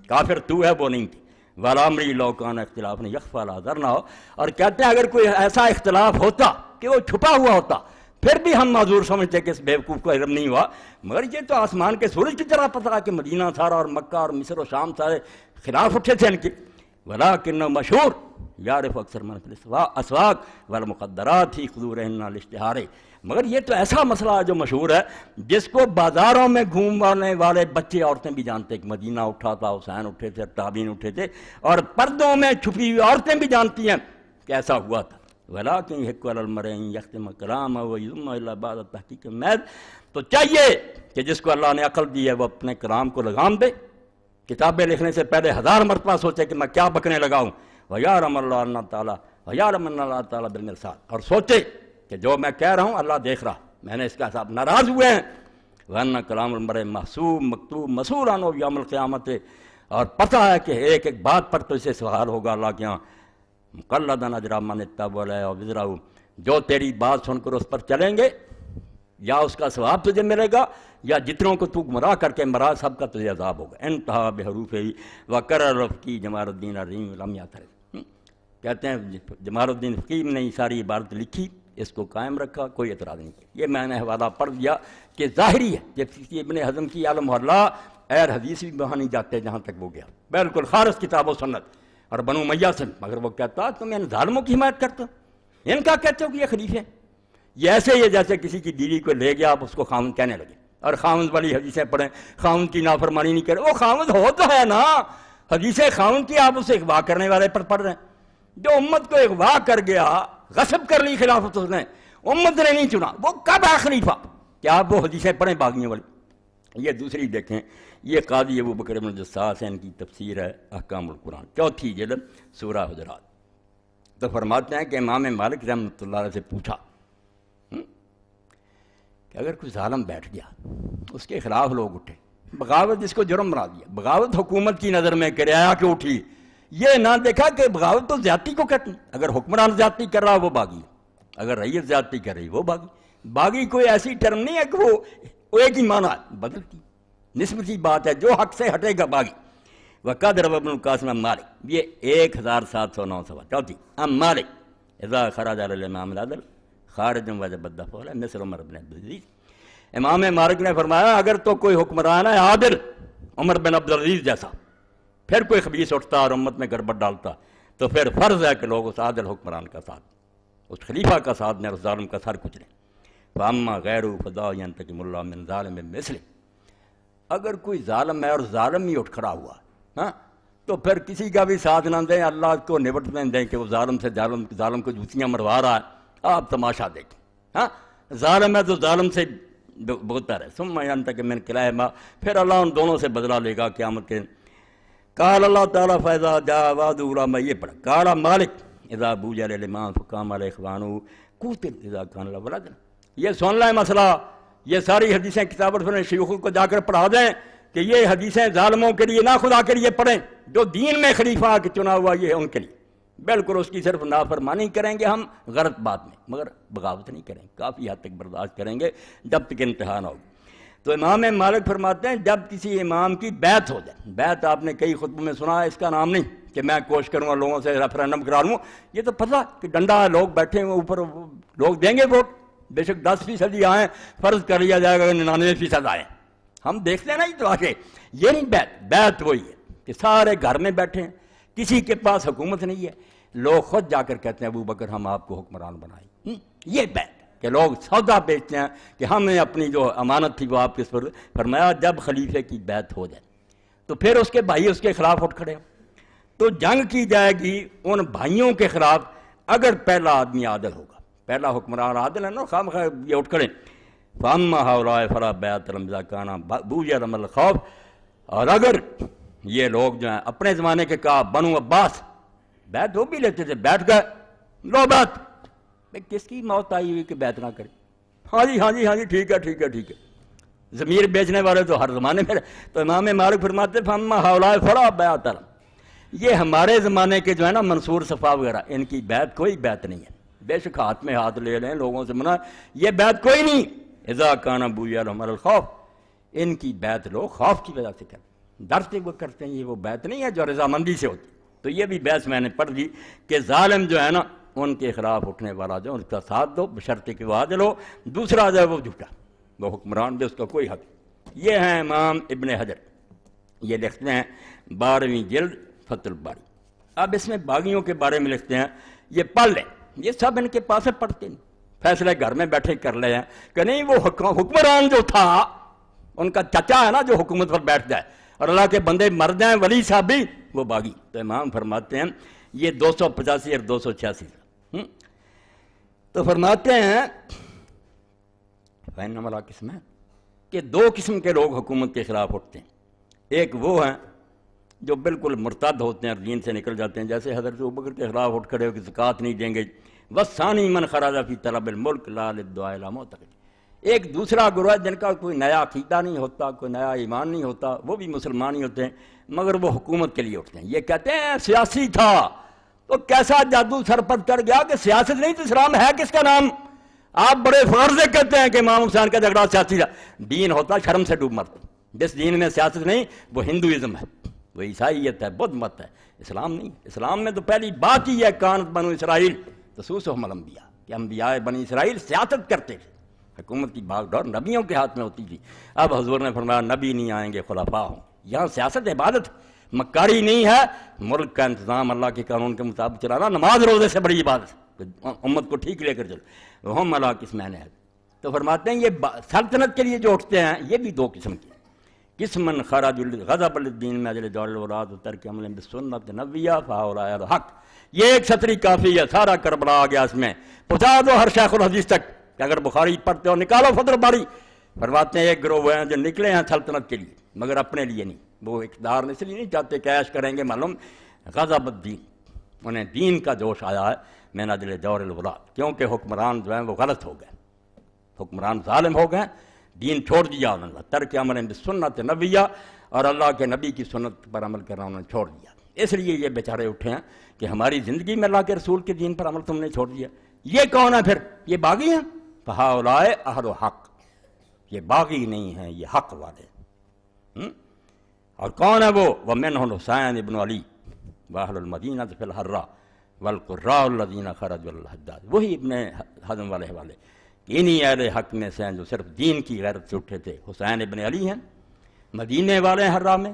کافر تو ہے، وہ نہیں تھی. وَالْأَمْرِ لَوْ كَانَ اخْتِلَافٌ يَخْفَىٰ عَلَىٰ ظَرْنَا ہو، اور کہتے ہیں اگر کوئی ایسا اختلاف ہوتا کہ وہ چھپا ہوا ہوتا پھر بھی ہم معذور سمجھتے کہ اس بیوقوف کو علم نہیں ہوا. مگر یہ تو آسمان کے سورج کی طرح پتہ کہ مدینہ سارا اور مکہ اور مصر و شام سارے خلاف اٹھے تھے ان کے. وَلَٰكِنَّهُ مشہور یعرف اکثر من فی الاسواق والمقدرات فی قدورہن الاشتہار. مگر یہ تو ایسا مسئلہ ہے جو مشہور ہے جس کو بازاروں میں گھومنے والے بچے عورتیں بھی جانتے ہیں کہ مدینہ اٹھا تھا، حسین اٹھے تھے، تابعین اٹھے تھے، اور پردوں میں چھپی ہوئی عورتیں بھی جانتی ہیں کہ ایسا ہوا تھا. وَلَٰكِنْ يَحِقُّ عَلَى الْمَرْءِ أَن يَخْتِمَ كَلَامَهُ وَيُذْمَ إِلَّا بَعْدَ تَحْقِيقِ الْمَيْلِ. تو چاہیے کہ جس کو اللہ نے عقل دی ہے وہ اپنے کلام کو لگام دے، کتابیں لکھنے سے پہلے 1000 مرتبہ سوچے کہ میں کیا بکنے لگاؤں. وَيَعْلَمَ اللَّهُ أَنَّ تَعَالَىٰ وَيَعْلَمَ أَنَّ اللَّهَ تَعَالَىٰ بِالْمِرْصَادِ، اور سوچے کہ جو میں کہہ رہا ہوں اللہ دیکھ رہا، میں نے اس کا حساب. ناراض ہوئے ہیں. وَأَنَّ كَلَامَ الْمَرْءِ مَحْسُوبٌ مَكْتُوبٌ مَسْئُولٌ عَنْهُ يَوْمَ الْقِيَامَةِ، اور پتہ ہے کہ ایک ایک بات پر تو اسے سوال ہوگا اللہ کے ہاں. مُقَلَّدًا أَجْرَ مَنِ اتَّبَعَ عَلَيْهِ وَوِزْرَهُ، جو تیری بات سن کر اس پر چلیں گے یا اس کا ثواب تجھے ملے گا یا جتنوں کو تو گمراہ کر کے مرا سب کا تجھے عذاب ہوگا. انتہا بحروفہ وقرر رفقی جمال الدین الرحیم لم یعترض. کہتے ہیں جمال الدین فقی نے یہ ساری عبارت لکھی، اس کو قائم رکھا، کوئی اعتراض نہیں کیا. یہ میں نے حوالہ پڑھ دیا کہ ظاہری ہے. جب ابن حزم کی المحلہ اہل حدیث بھی وہاں نہیں جاتے جہاں تک وہ گیا، بالکل خالص کتاب و سنت اور بنو امیہ سے. مگر وہ کہتا تم ان ظالموں کی حمایت کرتے ہو، ان کا کہتے ہو کہ یہ خلیفے ہیں. یہ ایسے ہی ہے جیسے کسی کی بیوی کو لے گیا آپ اس کو خاوند کہنے لگے، اور خاوند والی حدیثیں پڑھیں، خاوند کی نافرمانی نہیں کرے. وہ خاوند ہو تو ہے نا، حدیثیں خاوند کی آپ اسے اغوا کرنے والے پر پڑھ رہے ہیں. جو امت کو اغوا کر گیا، غصب کر لی خلافت اس نے، امت نے نہیں چنا، وہ کب ہے خلیفہ؟ کہ آپ وہ حدیثیں پڑھیں باغیوں والی. یہ دوسری دیکھیں، یہ قاضی ابو بکر بن جساس ہیں، ان کی تفسیر ہے احکام القرآن، 4 جلد، سورہ حجرات. تو فرماتے ہیں کہ امام مالک رحمۃ اللہ علیہ سے پوچھا کہ اگر کوئی ظالم بیٹھ گیا، اس کے خلاف لوگ اٹھے، بغاوت جس کو جرم بنا دیا، بغاوت حکومت کی نظر میں کرایہ کے اٹھی، یہ نہ دیکھا کہ بغاوت تو زیادتی کو کہتے ہیں. اگر حکمران زیادتی کر رہا وہ باغی، اگر رعیت زیادتی کر رہی وہ باغی. باغی کوئی ایسی ٹرم نہیں ہے کہ وہ ایک ہی معنی ہے، بدلتی نسبتی بات ہے، جو حق سے ہٹے گا باغی. وقد روى ابن القاسم عن مالک، یہ 1709 سوا. چوتھی عن مالک اذا خرج على الامام العدل خارج وجب الدفع علیہ مثل عمر بن عبدالعزیز. امام مالک نے فرمایا اگر تو کوئی حکمران ہے عادل، عمر بن عبدالعزیز جیسا، پھر کوئی خبیث اٹھتا اور امت میں گڑبڑ ڈالتا تو پھر فرض ہے کہ لوگ اس عادل حکمران کا ساتھ، اس خلیفہ کا ساتھ دیں، اس ظالم کا سر کچلیں. فَأَمَّا غَيْرُهُ فَذَا يَنْتَقِمُ اللَّهُ مِنْ ظَالِمٍ مِثْلِهِ. اگر کوئی ظالم ہے اور ظالم ہی اٹھ کھڑا ہوا ہاں تو پھر کسی کا بھی ساتھ نہ دیں، اللہ کو نبٹنے دیں کہ وہ ظالم سے ظالم کو جوتیاں مروا رہا ہے، آپ تماشا دیکھیں. ہاں ظالم ہے تو ظالم سے بہتر ہے. ثم ينتقم من كليهما، پھر اللہ ان دونوں سے بدلہ لے گا قیامت کے. قال اللہ تعالیٰ فَإِذَا جَاءَ وَعْدُ أُولَٰئِكَ، یہ پڑھا. قال مالک اذا بوجل الامام فقام علیہ اخوانہ قتل اذا كان له ولد. یہ سن لیں مسئلہ، یہ ساری حدیثیں کتابت میں شیوخ کو جا کر پڑھا دیں کہ یہ حدیثیں ظالموں کے لیے نہ خدا کے لیے پڑھیں، جو دین میں خلیفہ کے چنا ہوا یہ ہے ان کے لیے. بالکل اس کی صرف نافرمانی کریں گے ہم غلط بات میں، مگر بغاوت نہیں کریں گے، کافی حد تک برداشت کریں گے جب تک انتہا نہ ہو. تو امام مالک فرماتے ہیں جب کسی امام کی بیعت ہو جائے، بیعت آپ نے کئی خطبوں میں سنا ہے، اس کا نام نہیں کہ میں کوشش کروں گا لوگوں سے ریفرینڈم کرا لوں، یہ تو پتہ کہ ڈنڈا ہے، لوگ بیٹھے ہیں اوپر، لوگ دیں گے ووٹ، بے شک 10% ہی آئیں، فرض کر لیا جائے گا 99% آئیں، ہم دیکھتے ہیں نا یہ تو آگے. یہ نہیں بیعت وہی ہے کہ سارے گھر میں بیٹھے ہیں، کسی کے پاس حکومت نہیں ہے، لوگ خود جا کر کہتے ہیں ابو بکر ہم آپ کو حکمران بنائیں. یہ بیعت کہ لوگ سودا بیچتے ہیں کہ ہم نے اپنی جو امانت تھی وہ آپ کے پر. فرمایا جب خلیفے کی بیعت ہو جائے تو پھر اس کے بھائی اس کے خلاف اٹھ کھڑے ہو تو جنگ کی جائے گی ان بھائیوں کے خلاف. اگر پہلا آدمی عادل ہوگا، پہلا حکمران عادل ہے نا، خام یہ اٹھ کھڑے. فَأَمَّا هَؤُلَاءِ فَلَا بَيْعَةَ لَهُمْ إِذَا كَانَ بُوجِيَ لَهُمُ الْخَوْفُ. اور اگر یہ لوگ جو ہیں اپنے زمانے کے کا بنو عباس بیعت وہ بھی لیتے تھے، بیٹھ گئے لو بیعت، کس کی موت آئی ہوئی کہ بیعت نہ کرے؟ ہاں جی ہاں جی ہاں جی ٹھیک ہے ٹھیک ہے ٹھیک ہے۔ ضمیر بیچنے والے تو ہر زمانے میں، تو امام مالک فرماتے فَأَمَّا هَؤُلَاءِ فَلَا بَيْعَةَ لَهُمْ، یہ ہمارے زمانے کے جو ہے نا منصور صفا وغیرہ، ان کی بیعت کوئی بیعت نہیں ہے، بے شک ہاتھ میں ہاتھ لے لیں لوگوں سے منع، یہ بیعت کوئی نہیں۔ اذا کان ابویا لهم علی الخوف، ان کی بیعت لوگ خوف کی وجہ سے کرتے، ڈر سے وہ کرتے ہیں، یہ وہ بیعت نہیں ہے جو رضامندی سے ہوتی۔ تو یہ بھی بحث میں نے پڑھ دی کہ ظالم جو ہے نا ان کے خلاف اٹھنے والا جو ان کا ساتھ دو بشرط کہ وہ عادل ہو، دوسرا جو ہے وہ جھوٹا، وہ حکمران بھی اس کا کوئی حق۔ یہ ہیں امام ابن حجر، یہ لکھتے ہیں 12ویں جلد فتح الباری۔ اب اس میں باغیوں کے بارے میں لکھتے ہیں، یہ پڑھ لیں، یہ سب ان کے پاس ہے، پڑھتے نہیں، فیصلے گھر میں بیٹھے کر لے ہیں کہ نہیں وہ حکمران جو تھا ان کا چچا ہے نا جو حکومت پر بیٹھ جائے اور اللہ کے بندے مر جائیں ولی صاحب بھی، وہ باغی۔ تو امام فرماتے ہیں یہ 285 اور 286 تو فرماتے ہیں فَإِنَّ مَلَا قسم ہے کہ دو قسم کے لوگ حکومت کے خلاف اٹھتے ہیں، ایک وہ ہیں جو بالکل مرتد ہوتے ہیں اور دین سے نکل جاتے ہیں، جیسے حضرت ابوبکر کے خلاف اٹھ کھڑے ہو کہ زکوٰۃ نہیں دیں گے، وَالثَّانِي مَنْ خَرَجَ فِي طَلَبِ الْمُلْكِ لَا لِلدُّعَاءِ إِلَىٰ مُعْتَقِدٍ، ایک دوسرا گروہ جن کا کوئی نیا عقیدہ نہیں ہوتا، کوئی نیا ایمان نہیں ہوتا، وہ بھی مسلمان ہی ہوتے ہیں مگر وہ حکومت کے لیے اٹھتے ہیں، یہ کہتے ہیں سیاسی تھا تو کیسا جادو سر پر چڑھ گیا کہ سیاست نہیں تو اسلام ہے کس کا نام؟ آپ بڑے فخر سے کہتے ہیں کہ امام حسین کا جھگڑا سیاسی تھا، دین ہوتا شرم سے ڈوب مرتا، جس دین میں سیاست نہیں وہ ہندوازم ہے، وہ عیسائیت ہے، بدھ مت ہے، اسلام نہیں۔ اسلام میں تو پہلی بات ہی ہے کانت بنو اسرائیل تسوسہم الانبیاء، کہ انبیاء بنی اسرائیل سیاست کرتے تھے، حکومت کی بھاگ دوڑ نبیوں کے ہاتھ میں ہوتی تھی۔ اب حضور نے فرمایا نبی نہیں آئیں گے خلفاء ہوں، یہاں سیاست عبادت مکاری نہیں ہے، ملک کا انتظام اللہ کے قانون کے مطابق چلانا نماز روزے سے بڑی عبادت، امت کو ٹھیک لے کر چلو، ہم اللہ قسمین ہے۔ تو فرماتے ہیں یہ سلطنت کے لیے جو اٹھتے ہیں یہ بھی دو قسم کے، قسمن خرج غضب للدین من اجل دور الاولاد وترک عمل بالسنت نبویہ فہؤلاء الحق، یہ ایک چھتری کافی ہے، سارا کربلا آ گیا اس میں، پہنچا دو ہر شیخ الحدیث تک کہ اگر بخاری پڑھتے ہو نکالو فتح الباری۔ فرماتے ہیں ایک گروہ ہیں جو نکلے ہیں سلطنت کے لیے مگر اپنے لیے نہیں، وہ اقتدار اس لیے نہیں چاہتے کہ عیش کریں گے، معلوم غضب الدین، انہیں دین کا جوش آیا ہے من اجل دور الاولاد، کیونکہ حکمران جو ہیں وہ غلط ہو گئے، حکمران ظالم ہو گئے، دین چھوڑ دیا انہوں نے، ترک عمل بالسنت نبویہ، اور اللہ کے نبی کی سنت پر عمل کرنا انہوں نے چھوڑ دیا، اس لیے یہ بیچارے اٹھے ہیں کہ ہماری زندگی میں اللہ کے رسول کے دین پر عمل تم نے چھوڑ دیا۔ یہ کون ہے پھر؟ یہ باغی ہیں، فہؤلاء اہل حق، یہ باغی نہیں ہیں، یہ حق والے ہیں۔ اور کون ہے وہ؟ ومنهم الحسین ابن علی واہل المدینہ فی الحرہ والقراء الذین خرجوا للحجاج، وہی ابن حزم والے حوالے، انہی اہل حق میں سے ہیں جو صرف دین کی غیرت سے اٹھے تھے، حسین ابن علی ہیں مدینے والے ہیں حرہ میں،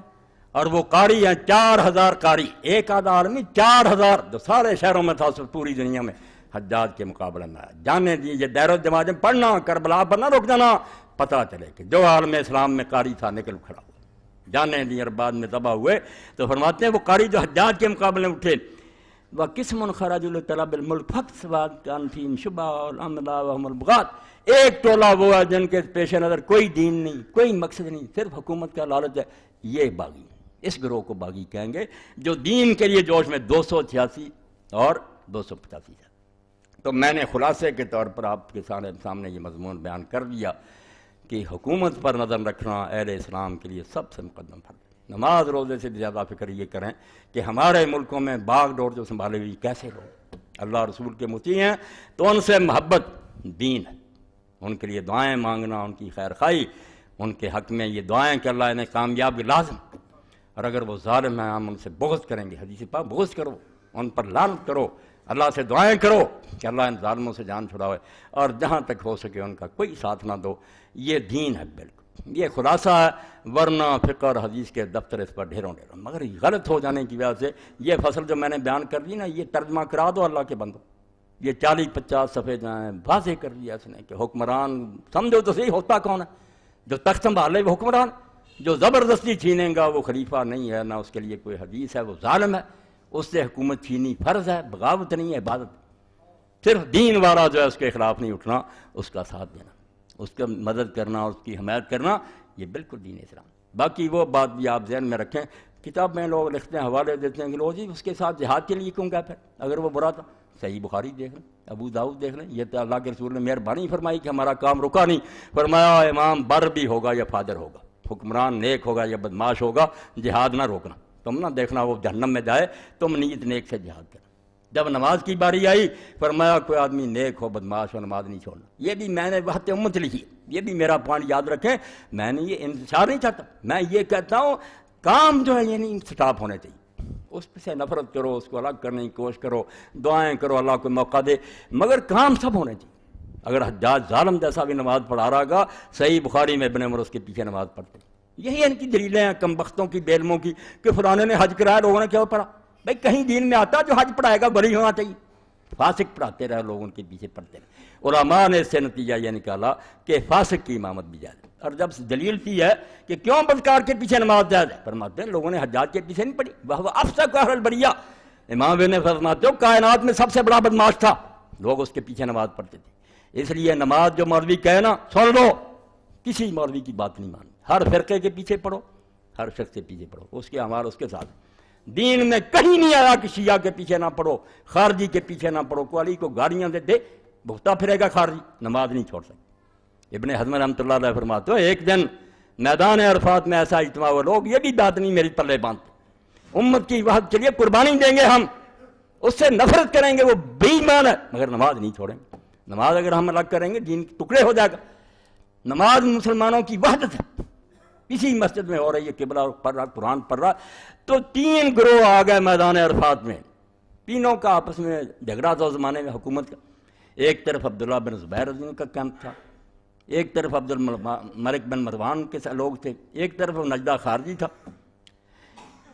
اور وہ قاری ہیں 4000 قاری، ایک آدھا عالمی 4000 جو سارے شہروں میں تھا پوری دنیا میں حجاج کے مقابلے میں آیا۔ جانے دیجیے دیر و دماغ میں پڑھنا، کربلا پر نہ رک جانا، پتہ چلے کہ جو عالم اسلام میں قاری تھا نکل کھڑا ہوا، جانے دی اور بعد میں تباہ ہوئے۔ تو فرماتے ہیں وہ قاری جو حجاج کے مقابلے میں اٹھے، وَقِسْمٌ خَرَجُوا لِطَلَبِ الْمُلْكِ فَاكْتَسَبَتْ كَانَ فِيهِمْ شُبْهَةٌ وَالْأَمْلَاءُ وَهُمُ الْبُغَاة، ایک ٹولہ وہ ہے جن کے پیش نظر کوئی دین نہیں، کوئی مقصد نہیں، صرف حکومت کا لالچ ہے، یہ باغی، اس گروہ کو باغی کہیں گے جو دین کے لیے جوش میں 286 اور 285 ہے۔ تو میں نے خلاصے کے طور پر آپ کے سامنے یہ مضمون بیان کر دیا کہ حکومت پر نظر رکھنا اہل اسلام کے لیے سب سے مقدم فرض ہے۔ نماز روزے سے زیادہ فکر یہ کریں کہ ہمارے ملکوں میں باغ ڈور جو سنبھالے ہوئی کیسے لوگ اللہ رسول کے مطیع ہیں تو ان سے محبت دین ہے، ان کے لیے دعائیں مانگنا، ان کی خیر خواہی، ان کے حق میں یہ دعائیں کہ اللہ انہیں کامیابی لازم، اور اگر وہ ظالم ہیں ہم ان سے بغض کریں گے، حدیث پاک بغض کرو، ان پر لعنت کرو، اللہ سے دعائیں کرو کہ اللہ ان ظالموں سے جان چھڑاوے، اور جہاں تک ہو سکے ان کا کوئی ساتھ نہ دو۔ یہ دین ہے بالکل، یہ خلاصہ ہے، ورنہ فقہ اور حدیث کے دفتر اس پر ڈھیروں ڈھیروں، مگر غلط ہو جانے کی وجہ سے یہ فصل جو میں نے بیان کر دی نا، یہ ترجمہ کرا دو اللہ کے بندو، یہ 40-50 صفحے جو ہیں واضح کر دیا اس نے کہ حکمران سمجھو تو صحیح ہوتا کون ہے، جو تخت سنبھالے وہ حکمران، جو زبردستی چھینیں گا وہ خلیفہ نہیں ہے، نہ اس کے لیے کوئی حدیث ہے، وہ ظالم ہے، اس سے حکومت چھینی فرض ہے، بغاوت نہیں ہے، عبادت۔ صرف دین والا جو ہے اس کے خلاف نہیں اٹھنا، اس کا ساتھ دینا، اس کا مدد کرنا، اس کی حمایت کرنا، یہ بالکل دین اسلام۔ باقی وہ بات بھی آپ ذہن میں رکھیں، کتاب میں لوگ لکھتے ہیں، حوالے دیتے ہیں کہ لو جی اس کے ساتھ جہاد کے لیے کیوں گیا پھر اگر وہ برا تھا؟ صحیح بخاری دیکھ لیں، ابو داؤد دیکھ لیں، یہ تو اللہ کے رسول نے مہربانی فرمائی کہ ہمارا کام رکا نہیں، فرمایا امام بر بھی ہوگا یا فادر ہوگا، حکمران نیک ہوگا یا بدماش ہوگا، جہاد نہ روکنا، تم نہ دیکھنا وہ جہنم میں جائے، تم نیت نیک سے جہاد کرنا۔ جب نماز کی باری آئی فرمایا کوئی آدمی نیک ہو بدماش ہو نماز نہیں چھوڑنا۔ یہ بھی میں نے وحدت امت لکھی، یہ بھی میرا پوائنٹ یاد رکھیں، میں نے یہ انتشار نہیں چاہتا، میں یہ کہتا ہوں کام جو ہے یہ نہیں سٹاپ ہونے چاہیے، اس سے نفرت کرو، اس کو الگ کرنے کی کوشش کرو، دعائیں کرو اللہ کو موقع دے، مگر کام سب ہونے چاہیے۔ اگر حجاج ظالم جیسا بھی نماز پڑھا رہا گا، صحیح بخاری میں ابن عمر اس کے پیچھے نماز پڑھتے، یہی ان کی دلیلیں ہیں کم بختوں کی، بے علموں کی، کہ فلانے نے حج کرایا لوگوں نے کیوں پڑھا؟ بھائی کہیں دین میں آتا جو حج پڑھائے گا بری ہونا چاہیے، فاسق پڑھاتے رہے لوگ ان کے پیچھے پڑھتے رہے۔ علماء نے اس سے نتیجہ یہ نکالا کہ فاسق کی امامت بھی جائز ہے، اور جب دلیل تھی ہے کہ کیوں بدکار کے پیچھے نماز جائز ہے، فرماتے ہیں لوگوں نے حجاج کے پیچھے نہیں پڑھی، وہ افسق اہل البریہ، امام ابن فرماتے ہو کائنات میں سب سے بڑا بدماش تھا، لوگ اس کے پیچھے نماز پڑھتے تھے۔ اس لیے نماز جو مولوی کہے نا سن لو، کسی مولوی کی بات نہیں ماننی، ہر فرقے کے پیچھے پڑھو، ہر شخص کے پیچھے پڑھو، اس کے اعمال اس کے ساتھ۔ دین میں کہیں نہیں آیا کہ شیعہ کے پیچھے نہ پڑھو، خارجی کے پیچھے نہ پڑھو، کو علی کو گالیاں دے دے بھگتا پھرے گا خارجی، نماز نہیں چھوڑ سکتے۔ ابن حزم رحمۃ اللہ علیہ فرماتے ہو ایک دن میدان عرفات میں ایسا اجتماع ہوا، لوگ یہ بھی بات نہیں میری پلے باندھتے، امت کی وحدت کے لیے قربانی دیں گے، ہم اس سے نفرت کریں گے، وہ بے ایمان ہے، مگر نماز نہیں چھوڑیں گے۔ نماز اگر ہم الگ کریں گے دین کے ٹکڑے ہو جائے گا۔ نماز مسلمانوں کی وحدت ہے، کسی مسجد میں ہو رہی ہے، قبلہ پڑھ رہا، قرآن پڑھ رہا، تو تین گروہ آ گئے میدان عرفات میں، تینوں کا آپس میں جھگڑا تھا اس زمانے میں حکومت کا۔ ایک طرف عبداللہ بن زبیر رضی اللہ کا کیمپ تھا، ایک طرف عبد الملک بن مروان کے لوگ تھے، ایک طرف نجدہ خارجی تھا۔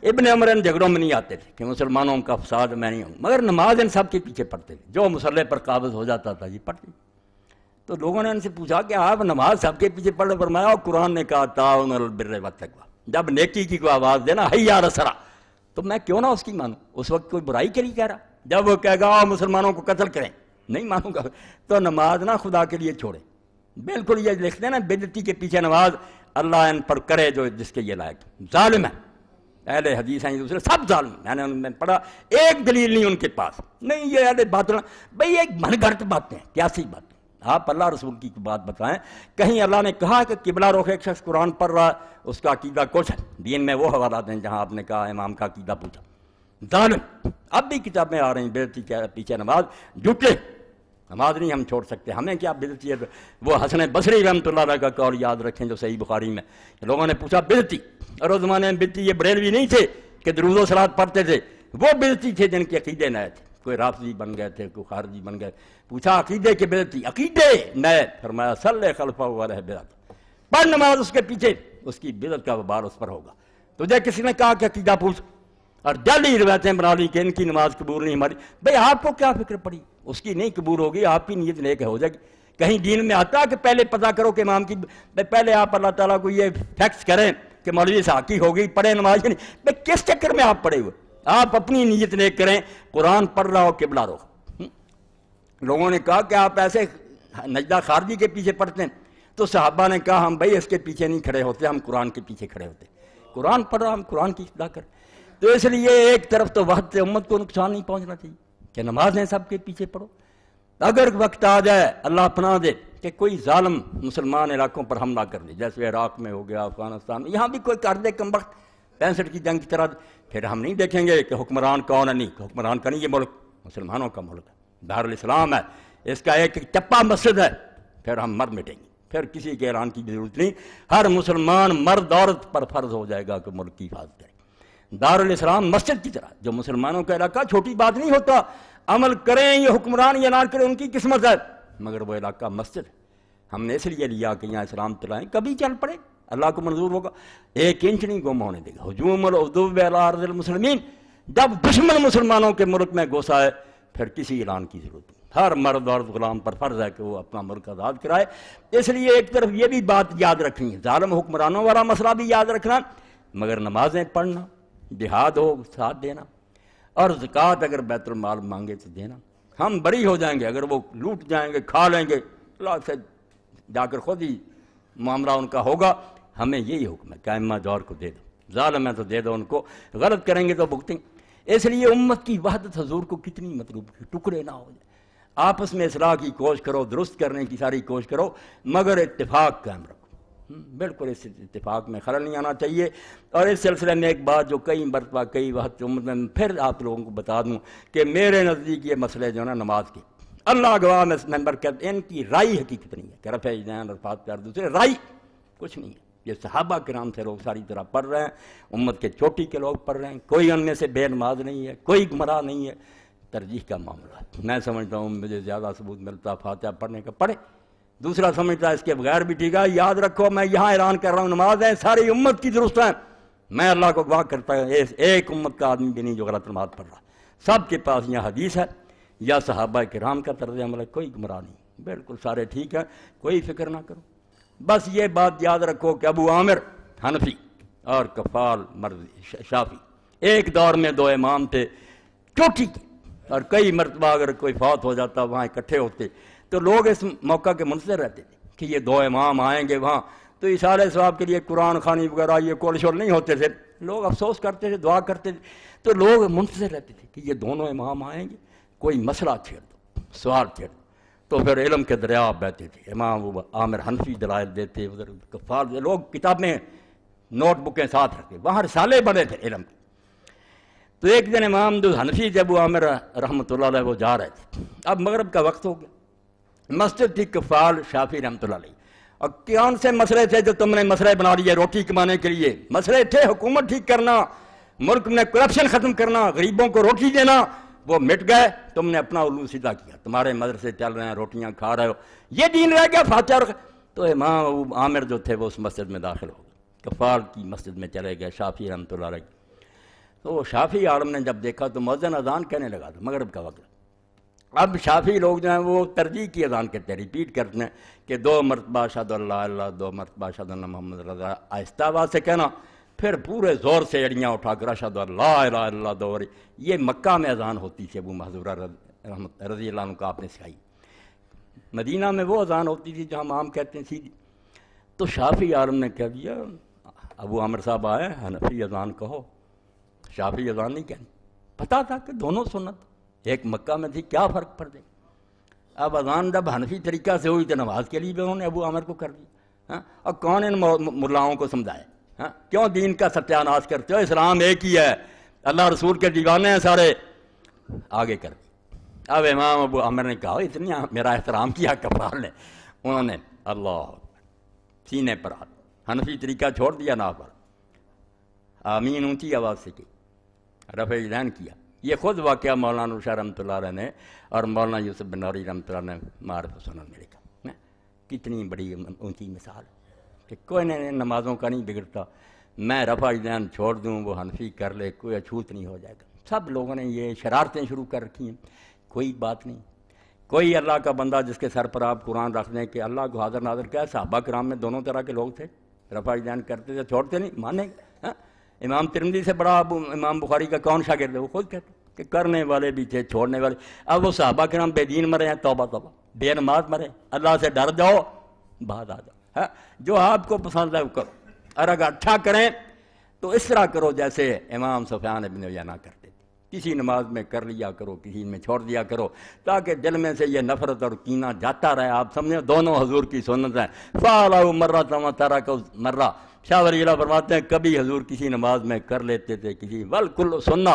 ابن عمر ان جھگڑوں میں نہیں آتے تھے کہ مسلمانوں کا فساد میں نہیں ہوں، مگر نماز ان سب کے پیچھے پڑھتے تھے، جو مسلح پر قابض ہو جاتا تھا یہ پڑھتے۔ تو لوگوں نے ان سے پوچھا کہ آپ نماز سب کے پیچھے پڑھ، فرمایا اور قرآن نے کہا تعاون علی البر والتقوی، جب نیکی کی کوئی آواز دینا حی علی الصلاۃ، تو میں کیوں نہ اس کی مانوں؟ اس وقت کوئی برائی کے لیے کہہ رہا، جب وہ کہے گا مسلمانوں کو قتل کریں نہیں مانوں گا، تو نماز نہ خدا کے لیے چھوڑیں۔ بالکل یہ لکھتے ہیں نا بدعتی کے پیچھے نماز اللہ ان پر کرے جو جس کے یہ لائق، ظالم ہے، اہل حدیث ہیں دوسرے سب ظالم، میں نے ان میں پڑھا ایک دلیل نہیں ان کے پاس، نہیں یہ اہل باطل، بھئی ایک من گھڑت باتیں کیا سی بات، آپ اللہ رسول کی بات بتائیں، کہیں اللہ نے کہا کہ قبلہ رخ ایک شخص قرآن پڑھ رہا ہے اس کا عقیدہ کچھ ہے، دین میں وہ حوالات ہیں جہاں آپ نے کہا امام کا عقیدہ پوچھا، ظالم۔ اب بھی کتابیں آ رہی ہیں بدعتی کے پیچھے نماز، جھوٹے، نماز نہیں ہم چھوڑ سکتے، ہمیں کیا بدعتی ہے؟ وہ حسن بصری رحمۃ اللہ علیہ کا قول یاد رکھیں جو صحیح بخاری میں، لوگوں نے پوچھا بدعتی، اور اس زمانے میں بدعتی یہ بریلوی نہیں تھے کہ درود و صلوات پڑھتے تھے، وہ بدعتی تھے جن کے عقیدے نئے تھے، کوئی رافضی بن گئے تھے، کوئی خارجی بن گئے، پوچھا عقیدے کے بدعتی، عقیدے نئے، فرمایا صلی خلفہ ورہ بدعت، پڑھ نماز اس کے پیچھے، اس کی بدعت کا وبال اس پر ہوگا۔ تجھے کسی نے کہا کہ عقیدہ پوچھ، اور جلدی روایتیں بنا لی کہ ان کی نماز قبول نہیں ہماری، بھئی آپ کو کیا فکر پڑی، اس کی نہیں قبول ہوگی، آپ کی نیت نیک ہو جائے گی۔ کہیں دین میں آتا کہ پہلے پتہ کرو کہ امام کی، پہلے آپ اللہ تعالیٰ کو یہ فیکس کریں کہ مولوی ساکی ہوگی پڑھیں نماز نہیں، بھئی کس چکر میں آپ پڑھے ہوئے؟ آپ اپنی نیت نیک کریں، قرآن پڑھ رہا ہو قبلہ رخ۔ لوگوں نے کہا کہ آپ ایسے نجدہ خارجی کے پیچھے پڑھتے ہیں، تو صحابہ نے کہا ہم بھائی اس کے پیچھے نہیں کھڑے ہوتے، ہم قرآن کے پیچھے کھڑے ہوتے، قرآن پڑھ رہا ہم قرآن کی اصلاح کریں۔ تو اس لیے ایک طرف تو وحدت امت کو نقصان نہیں پہنچنا چاہیے کہ نمازیں سب کے پیچھے پڑھو، اگر وقت آ جائے اللہ پناہ دے کہ کوئی ظالم مسلمان علاقوں پر حملہ کر دے، جیسے عراق میں ہو گیا، افغانستان میں، یہاں بھی کوئی کر دے کم وقت 65 کی جنگ کی طرح، پھر ہم نہیں دیکھیں گے کہ حکمران کون ہے، نہیں حکمران کا نہیں، یہ ملک مسلمانوں کا ملک ہے، دارالاسلام ہے، اس کا ایک چپا مسجد ہے، پھر ہم مر مٹیں گے، پھر کسی کے اعلان کی ضرورت نہیں، ہر مسلمان مرد عورت پر فرض ہو جائے گا کہ ملک کی حفاظت کرے۔ دارالاسلام مسجد کی طرح، جو مسلمانوں کا علاقہ چھوٹی بات نہیں ہوتا، عمل کریں یہ حکمران یا نہ کریں ان کی قسمت ہے، مگر وہ علاقہ مسجد ہے، ہم نے اس لیے لیا کہ یہاں اسلام چلائیں، کبھی چل پڑے اللہ کو منظور ہوگا، 1 انچ نہیں گم ہونے دے گا۔ ہجوم العدو علی ارض المسلمین، جب دشمن مسلمانوں کے ملک میں گھس آئے پھر کسی اعلان کی ضرورت نہیں، ہر مرد اور غلام پر فرض ہے کہ وہ اپنا ملک آزاد کرائے۔ اس لیے ایک طرف یہ بھی بات یاد رکھنی ہے، ظالم حکمرانوں والا مسئلہ بھی یاد رکھنا، مگر نمازیں پڑھنا، جہاد ہو ساتھ دینا، اور زکوٰۃ اگر بیت المال مانگے تو دینا، ہم بری ہو جائیں گے، اگر وہ لوٹ جائیں گے کھا لیں گے، اللہ سے جا کر خود ہی معاملہ ان کا ہوگا، ہمیں یہی حکم ہے کہ ائمہ دور کو دے دو، ظالم ہے تو دے دو ان کو، غلط کریں گے تو بھگتیں گے۔ اس لیے امت کی وحدت حضور کو کتنی مطلوب تھی، ٹکڑے نہ ہو جائے، آپس میں اصلاح کی کوشش کرو، درست کرنے کی ساری کوشش کرو، مگر اتفاق قائم رکھو۔ بالکل اس اتفاق میں خلل نہیں آنا چاہیے۔ اور اس سلسلے میں ایک بات جو کئی مرتبہ کئی وقت میں پھر آپ لوگوں کو بتا دوں کہ میرے نزدیک یہ مسئلے جو ہے نا نماز کے، اللہ گواہ میں ممبر کہتے ہیں ان کی رائی حقیقت نہیں ہے کہ رفع یدین عرفات پر دوسرے رائی کچھ نہیں ہے۔ یہ صحابہ کرام سے لوگ ساری طرح پڑھ رہے ہیں، امت کے چوٹی کے لوگ پڑھ رہے ہیں، کوئی ان میں سے بے نماز نہیں ہے، کوئی گمراہ نہیں ہے، ترجیح کا معاملہ ہے۔ میں سمجھتا ہوں مجھے زیادہ ثبوت ملتا فاتحہ پڑھنے کا پڑھے، دوسرا سمجھتا ہے اس کے بغیر بھی ٹھیک ہے۔ یاد رکھو میں یہاں اعلان کر رہا ہوں نماز ہے ساری امت کی درست ہے، میں اللہ کو گواہ کرتا ہوں ایک امت کا آدمی بھی نہیں جو غلط نماز پڑھ رہا، سب کے پاس یہ حدیث ہے یا صحابہ کرام کا طرز عمل ہے، کوئی گمراہ نہیں، بالکل سارے ٹھیک ہیں، کوئی فکر نہ کرو۔ بس یہ بات یاد رکھو کہ ابو عامر حنفی اور کفال مرضی شافی ایک دور میں دو امام تھے چوٹی کے، اور کئی مرتبہ اگر کوئی فوت ہو جاتا وہاں اکٹھے ہوتے تو لوگ اس موقع کے منتظر رہتے تھے کہ یہ دو امام آئیں گے وہاں، تو اشارے ثواب کے لیے قرآن خوانی وغیرہ یہ کول شول نہیں ہوتے تھے، لوگ افسوس کرتے تھے، دعا کرتے تھے، تو لوگ منتظر رہتے تھے کہ یہ دونوں امام آئیں گے، کوئی مسئلہ چھیڑ دو، سوال چھیڑ دو، تو پھر علم کے دریا بہتے تھے، امام ابو عامر حنفی دلائل دیتے، ادھر کفار لوگ کتابیں نوٹ بکیں ساتھ رکھتے، وہاں رسالے بڑے تھے علم کے۔ تو ایک دن امام حنفی جب ابو عامر رحمۃ اللہ علیہ وہ جا رہے تھے، اب مغرب کا وقت ہو گیا، مسجد تھی کفال شافی رحمۃ اللہ علیہ، اور کون سے مسئلے تھے جو تم نے مسئلے بنا لیے روٹی کمانے کے لیے؟ مسئلے تھے حکومت ٹھیک کرنا، ملک میں کرپشن ختم کرنا، غریبوں کو روٹی دینا، وہ مٹ گئے، تم نے اپنا علو سیدھا کیا، تمہارے مدرسے چل رہے ہیں، روٹیاں کھا رہے ہو، یہ دین رہ گیا فاتحہ۔ تو امام ابو عامر جو تھے وہ اس مسجد میں داخل ہو گئے، کفال کی مسجد میں چلے گئے شافی رحمۃ اللہ علیہ۔ تو شافی عالم نے جب دیکھا تو مؤذن اذان کہنے لگا تھا، مغرب کا وقت۔ اب شافی لوگ جو ہیں وہ ترجیح کی اذان کہتے ہیں، ریپیٹ کرتے ہیں کہ 2 مرتبہ اشہد اللہ اللہ، 2 مرتبہ اشہد ان محمد رضا، آہستہ آواز سے کہنا، پھر پورے زور سے اڑیاں اٹھا کر اشہد اللہ الہ الا اللہ دوہری۔ یہ مکہ میں اذان ہوتی تھی، ابو محذورہ رضی اللہ عنہ کا آپ نے سکھائی، مدینہ میں وہ اذان ہوتی تھی جو ہم عام کہتے ہیں سیدھی۔ تو شافی عالم نے کہہ دیا ابو عامر صاحب آئے حنفی اذان کہو، شافی اذان نہیں کہنی، پتا تھا کہ دونوں سنت ایک مکہ میں تھی، کیا فرق پڑ گئی؟ اب اذان جب حنفی طریقہ سے ہوئی تو نماز کے لیے بھی انہوں نے ابو عامر کو کر دیا، اور کون ان ملاؤں کو سمجھائے؟ کیوں دین کا ستیہ ناش کرتے ہو؟ اسلام ایک ہی ہے، اللہ رسول کے دیوانے ہیں سارے، آگے کر دی۔ اب امام ابو عامر نے کہا اتنی میرا احترام کیا کفال نے، انہوں نے اللہ سینے پر ہاتھ، حنفی طریقہ چھوڑ دیا، نہ پر آمین اونچی آواز سے کی، رفع یدین کیا۔ یہ خود واقعہ مولانا شاہ رحمۃ اللہ علیہ نے اور مولانا یوسف بن نوری رحمۃ اللہ نے معرف سنن میں لکھا، کتنی بڑی اونچی مثال کہ کوئی نمازوں کا نہیں بگڑتا، میں رفع یدین چھوڑ دوں وہ حنفی کر لے، کوئی اچھوت نہیں ہو جائے گا۔ سب لوگوں نے یہ شرارتیں شروع کر رکھی ہیں، کوئی بات نہیں، کوئی اللہ کا بندہ جس کے سر پر آپ قرآن رکھ دیں کہ اللہ کو حاضر ناظر کیا، صحابہ کرام میں دونوں طرح کے لوگ تھے، رفع یدین کرتے تھے، چھوڑتے نہیں، مانے گا۔ امام ترمذی سے بڑا امام بخاری کا کون شاگرد ہے؟ وہ خود کہتے کہ کرنے والے بھی تھے، چھوڑنے والے۔ اب وہ صحابہ کرام بے دین مرے ہیں، توبہ توبہ، بے نماز مرے، اللہ سے ڈر جاؤ، بعد آ جاؤ، جو آپ کو پسند ہے وہ کرو، اور اگر اچھا کریں تو اس طرح کرو جیسے امام سفیان بن عیینہ کرتے تھے، کسی نماز میں کر لیا کرو، کسی میں چھوڑ دیا کرو، تاکہ دل میں سے یہ نفرت اور کینہ جاتا رہے۔ آپ سمجھیں دونوں حضور کی سنت ہیں، فعلوا مرۃ وترکوا مرۃ۔ شاہ ولی اللہ فرماتے ہیں کبھی حضور کسی نماز میں کر لیتے تھے، کسی والکل سنہ،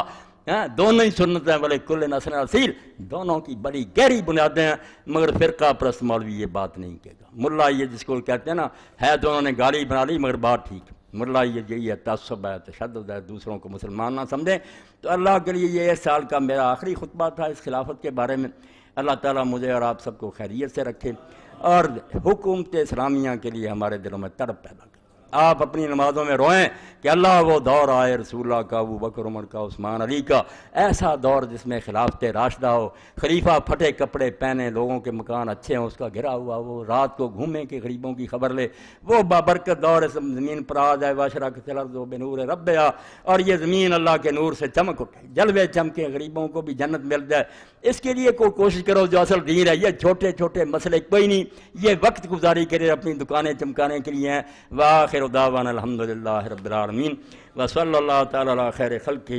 دونوں ہی سنت ہیں، بلے کل نسل اصیل، دونوں کی بڑی گہری بنیادیں ہیں، مگر فرقہ پرست مولوی یہ بات نہیں کہے گا۔ ملا یہ جس کو کہتے ہیں نا، ہے دونوں نے گالی بنا لی مگر بات ٹھیک، ملا یہی ہے تعصب ہے، تشدد ہے، دوسروں کو مسلمان نہ سمجھیں۔ تو اللہ کے لیے یہ اس سال کا میرا آخری خطبہ تھا اس خلافت کے بارے میں۔ اللہ تعالیٰ مجھے اور آپ سب کو خیریت سے رکھے، اور حکومت اسلامیہ کے لیے ہمارے دلوں میں تڑپ پیدا کرے۔ آپ اپنی نمازوں میں روئیں کہ اللہ وہ دور آئے رسول اللہ کا، ابو بکر عمر کا، عثمان علی کا، ایسا دور جس میں خلافت راشدہ ہو، خلیفہ پھٹے کپڑے پہنے، لوگوں کے مکان اچھے ہوں، اس کا گھرا ہوا وہ رات کو گھومے کہ غریبوں کی خبر لے، وہ بابرکت دور زمین پر آ جائے، واشرقت الارض بنور ربہا، اور یہ زمین اللہ کے نور سے چمک اٹھے، جلوے چمکے، غریبوں کو بھی جنت مل جائے۔ اس کے لیے کوئی کوشش کرو جو اصل دین ہے۔ یہ چھوٹے چھوٹے مسئلے کوئی نہیں، یہ وقت گزاری کے لیے، اپنی دکانیں چمکانے کے لیے ہیں۔ واخر آخر دعوانا الحمدللہ رب العالمین وصلی اللہ تعالی علی خیر خلقہ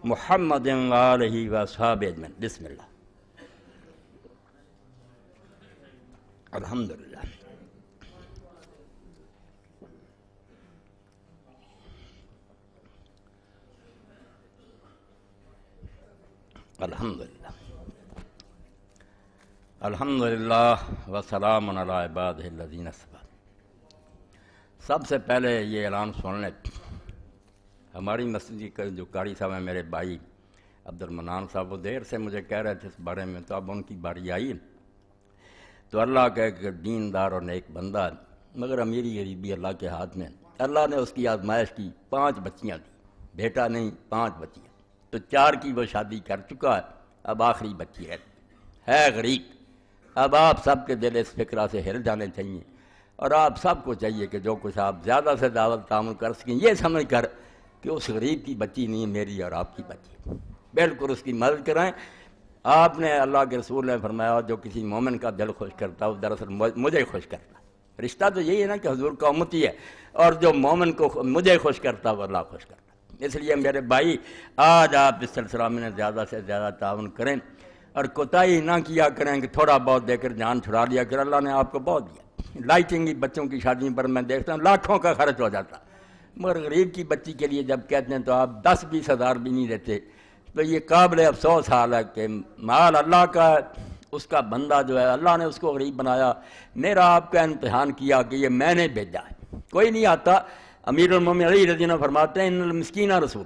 محمد وآلہ وصحابہ اجمعین۔ بسم اللہ۔ الحمدللہ الحمدللہ الحمدللہ وسلام علی عبادہ الذین اصطفیٰ۔ سب سے پہلے یہ اعلان سن لیں، ہماری مسجد کے جو قاری صاحب ہیں میرے بھائی عبد المنان صاحب، وہ دیر سے مجھے کہہ رہے تھے اس بارے میں، تو اب ان کی باری آئی۔ تو اللہ کا ایک دیندار اور نیک بندہ ہے، مگر امیری غریبی اللہ کے ہاتھ میں۔ اللہ نے اس کی آزمائش کی، 5 بچیاں دی، بیٹا نہیں 5 بچیاں، تو 4 کی وہ شادی کر چکا ہے، اب آخری بچی ہے غریب۔ اب آپ سب کے دل اس فکرہ سے ہل جانے چاہیے، اور آپ سب کو چاہیے کہ جو کچھ آپ زیادہ سے زیادہ تعامل کر سکیں، یہ سمجھ کر کہ اس غریب کی بچی نہیں ہے، میری اور آپ کی بچی، بالکل اس کی مدد کرائیں۔ آپ نے اللہ کے رسول نے فرمایا جو کسی مومن کا دل خوش کرتا ہے وہ دراصل مجھے خوش کرتا ہے۔ رشتہ تو یہی ہے نا کہ حضور کا امتی ہے، اور جو مومن کو مجھے خوش کرتا ہے وہ اللہ خوش کرتا ہے۔ اس لیے میرے بھائی آج آپ اس سلسلہ میں زیادہ سے زیادہ تعاون کریں، اور کوتاہی نہ کیا کریں کہ تھوڑا بہت دے کر جان چھڑا لیا کر، اللہ نے آپ کو بہت دیا۔ لائٹنگ کی بچوں کی شادیوں پر میں دیکھتا ہوں لاکھوں کا خرچ ہو جاتا، مگر غریب کی بچی کے لیے جب کہتے ہیں تو آپ 10-20 ہزار بھی نہیں دیتے۔ تو یہ قابل افسوس حال ہے کہ مال اللہ کا ہے، اس کا بندہ جو ہے اللہ نے اس کو غریب بنایا۔ میرا آپ کا امتحان کیا کہ یہ میں نے بھیجا ہے، کوئی نہیں آتا۔ امیر المومنین علی رضی اللہ عنہ فرماتے ہیں ان المسکین رسول،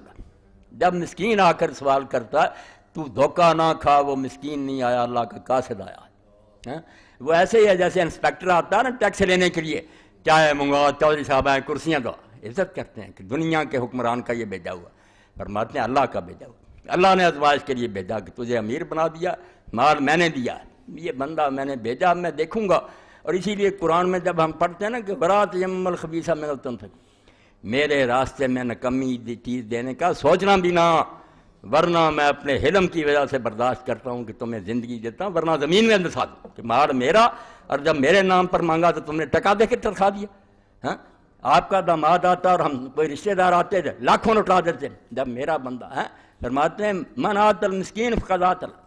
جب مسکین آ کر سوال کرتا ہے تو دھوکہ نہ کھا، وہ مسکین نہیں آیا، اللہ کا قاصد آیا ہے۔ وہ ایسے ہی ہے جیسے انسپیکٹر آتا ہے نا ٹیکس لینے کے لیے، چائے منگواؤ، چودھری صاحب آئے، کرسیاں دو، عزت کرتے ہیں کہ دنیا کے حکمران کا یہ بھیجا ہوا۔ فرماتے ہیں اللہ کا بھیجا ہوا، اللہ نے آزمائش کے لیے بھیجا کہ تجھے امیر بنا دیا، مال میں نے دیا، یہ بندہ میں نے بھیجا، میں دیکھوں گا۔ اور اسی لیے قرآن میں جب ہم پڑھتے ہیں نا کہ برات یم الخبیثہ من الطیب، میرے راستے میں نکمی چیز دینے کا سوچنا بھی نہ، ورنہ میں اپنے حلم کی وجہ سے برداشت کرتا ہوں کہ تمہیں زندگی دیتا ہوں، ورنہ زمین میں دسا دوں کہ مال میرا، اور جب میرے نام پر مانگا تو تم نے ٹکا دے کے ترخا دیا۔ ہاں آپ کا داماد آتا اور ہم کوئی رشتہ دار آتے تھے لاکھوں لٹا دیتے، جب میرا بندہ ہے فرماتے ہیں من آت المسکین فقد آت اللہ،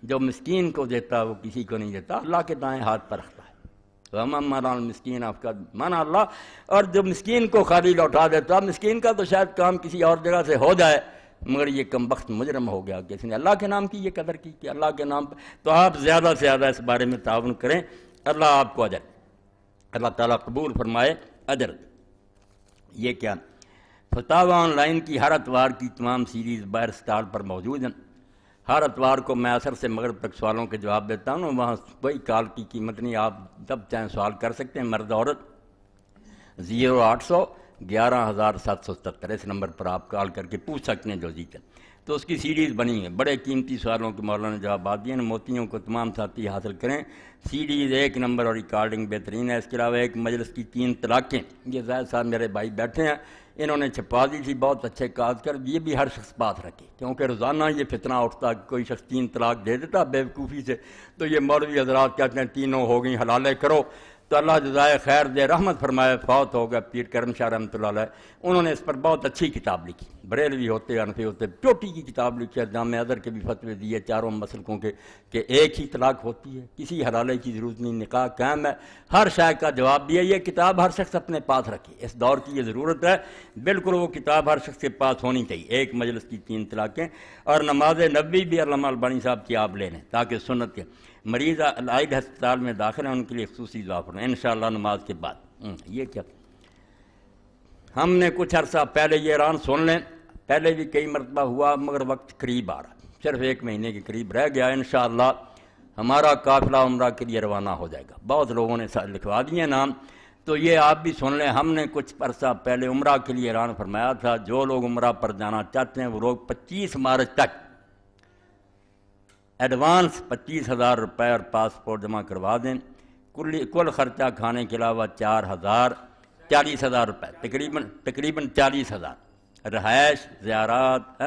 جو مسکین کو دیتا وہ کسی کو نہیں دیتا، اللہ کے دائیں ہاتھ پر رکھتا ہے۔ وَمَن مَنَعَ الْمِسْكِينَ فَقَدْ مَنَعَ اللَّهُ، اور جو مسکین کو خالی لوٹا دیتا، مسکین کا تو شاید کام کسی اور جگہ سے ہو جائے، مگر یہ کمبخت مجرم ہو گیا کہ اس نے اللہ کے نام کی یہ قدر کی کہ اللہ کے نام پر۔ تو آپ زیادہ سے زیادہ اس بارے میں تعاون کریں، اللہ آپ کو اجر، اللہ تعالیٰ قبول فرمائے اجر۔ یہ کیا فتاوی آن لائن کی ہر اتوار کی تمام سیریز باہر اسٹال پر موجود ہیں۔ ہر اتوار کو میں عصر سے مغرب تک سوالوں کے جواب دیتا ہوں، وہاں کوئی کال کی قیمت نہیں، آپ جب چاہیں سوال کر سکتے ہیں، مرد عورت۔ 0800 11777 اس نمبر پر آپ کال کر کے پوچھ سکتے ہیں جو جیتے۔ تو اس کی سیریز بنی ہے، بڑے قیمتی سوالوں کے مولانا جوابات دیے ہیں، موتیوں کو تمام ساتھی حاصل کریں۔ سیریز 1 نمبر اور ریکارڈنگ بہترین ہے۔ اس کے علاوہ ایک مجلس کی 3 طلاقیں، یہ زاہد صاحب میرے بھائی بیٹھے ہیں، انہوں نے چھپا دی تھی، بہت اچھے کاج کر، یہ بھی ہر شخص بات رکھے، کیونکہ روزانہ یہ فتنہ اٹھتا کہ کوئی شخص 3 طلاق دے دیتا بیوقوفی سے، تو یہ مولوی حضرات کہتے ہیں 3 ہو گئیں، حلالے کرو۔ تو اللہ جزائے خیر دے، رحمت فرمائے، فوت ہو گیا پیر کرم شاہ رحمۃ اللہ علیہ، انہوں نے اس پر بہت اچھی کتاب لکھی، بریلوی ہوتے حنفی ہوتے، چوٹی کی کتاب لکھی ہے، جامع ازہر کے بھی فتوے دیے چاروں مسلکوں کے کہ ایک ہی طلاق ہوتی ہے، کسی حلالے کی ضرورت نہیں، نکاح قائم ہے، ہر شے کا جواب بھی ہے۔ یہ کتاب ہر شخص اپنے پاس رکھے، اس دور کی یہ ضرورت ہے، بالکل وہ کتاب ہر شخص کے پاس ہونی چاہیے۔ ایک مجلس کی 3 طلاقیں، اور نماز نبوی بھی علامہ البانی صاحب کی آپ لے لیں تاکہ سنت کے مریض العائد ہسپتال میں داخل ہیں ان کے لیے خصوصی دعا پڑھیں انشاءاللہ نماز کے بعد۔ یہ کیا ہم نے کچھ عرصہ پہلے یہ اعلان سن لیں، پہلے بھی کئی مرتبہ ہوا مگر وقت قریب آ رہا، صرف 1 مہینے کے قریب رہ گیا، انشاءاللہ ہمارا قافلہ عمرہ کے لیے روانہ ہو جائے گا، بہت لوگوں نے لکھوا دیے نام، تو یہ آپ بھی سن لیں۔ ہم نے کچھ عرصہ پہلے عمرہ کے لیے اعلان فرمایا تھا، جو لوگ عمرہ پر جانا چاہتے ہیں وہ لوگ 25 مارچ تک ایڈوانس 25,000 روپے اور پاسپورٹ جمع کروا دیں، کل خرچہ کھانے کے علاوہ 40,000 روپے، تقریباً 40,000، رہائش، زیارات،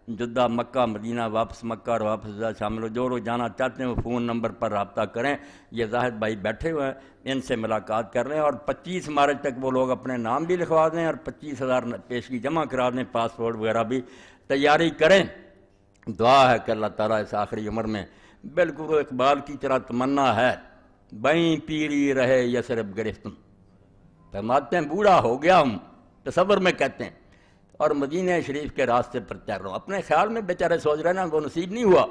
جدہ مکہ مدینہ واپس مکہ اور واپس جدہ شامل ہو، جو لوگ جانا چاہتے ہیں وہ فون نمبر پر رابطہ کریں۔ یہ زاہد بھائی بیٹھے ہوئے ہیں، ان سے ملاقات کر لیں، اور 25 مارچ تک وہ لوگ اپنے نام بھی لکھوا دیں اور 25,000 پیشگی جمع کرا دیں، پاسپورٹ وغیرہ بھی تیاری کریں۔ دعا ہے کہ اللہ تعالیٰ اس آخری عمر میں بالکل وہ اقبال کی طرح تمنا ہے، بیں پیری رہے یثرب گرفتم، فرماتے ہیں بوڑھا ہو گیا ہوں، تصور میں کہتے ہیں، اور مدینہ شریف کے راستے پر چل رہا ہوں۔ اپنے خیال میں بیچارے سوچ رہے ہیں نا وہ نصیب نہیں ہوا،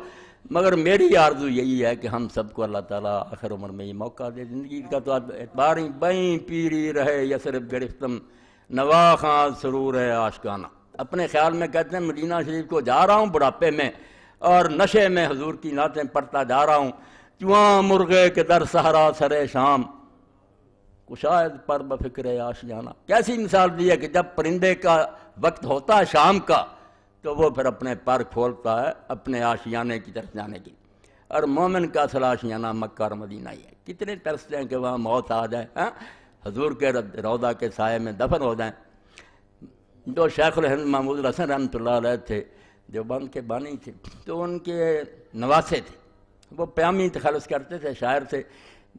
مگر میری آرزو یہی ہے کہ ہم سب کو اللہ تعالیٰ آخر عمر میں یہ موقع دے۔ زندگی کا تو اعتبار ہی، بیں پیری رہے یثرب گرفتم، نوا خاں سرور ہے آشکانہ۔ اپنے خیال میں کہتے ہیں مدینہ شریف کو جا رہا ہوں بڑھاپے میں، اور نشے میں حضور کی نعتیں پڑھتا جا رہا ہوں، چواں مرغے کے در صحرا سرے شام، شاید پر بفکر آشیانہ۔ کیسی مثال دی ہے کہ جب پرندے کا وقت ہوتا ہے شام کا تو وہ پھر اپنے پر کھولتا ہے اپنے آشیانے کی طرف جانے کی، اور مومن کا اصل آشیانہ مکہ اور مدینہ ہی ہے۔ کتنے ترستے ہیں کہ وہاں موت آ جائے، حضور کے روضہ کے سائے میں دفن ہو جائیں۔ جو شیخ الہند محمود الحسن رحمۃ اللہ علیہ تھے، جو بند کے بانی تھے، تو ان کے نواسے تھے، وہ پیامی تخلص کرتے تھے، شاعر تھے۔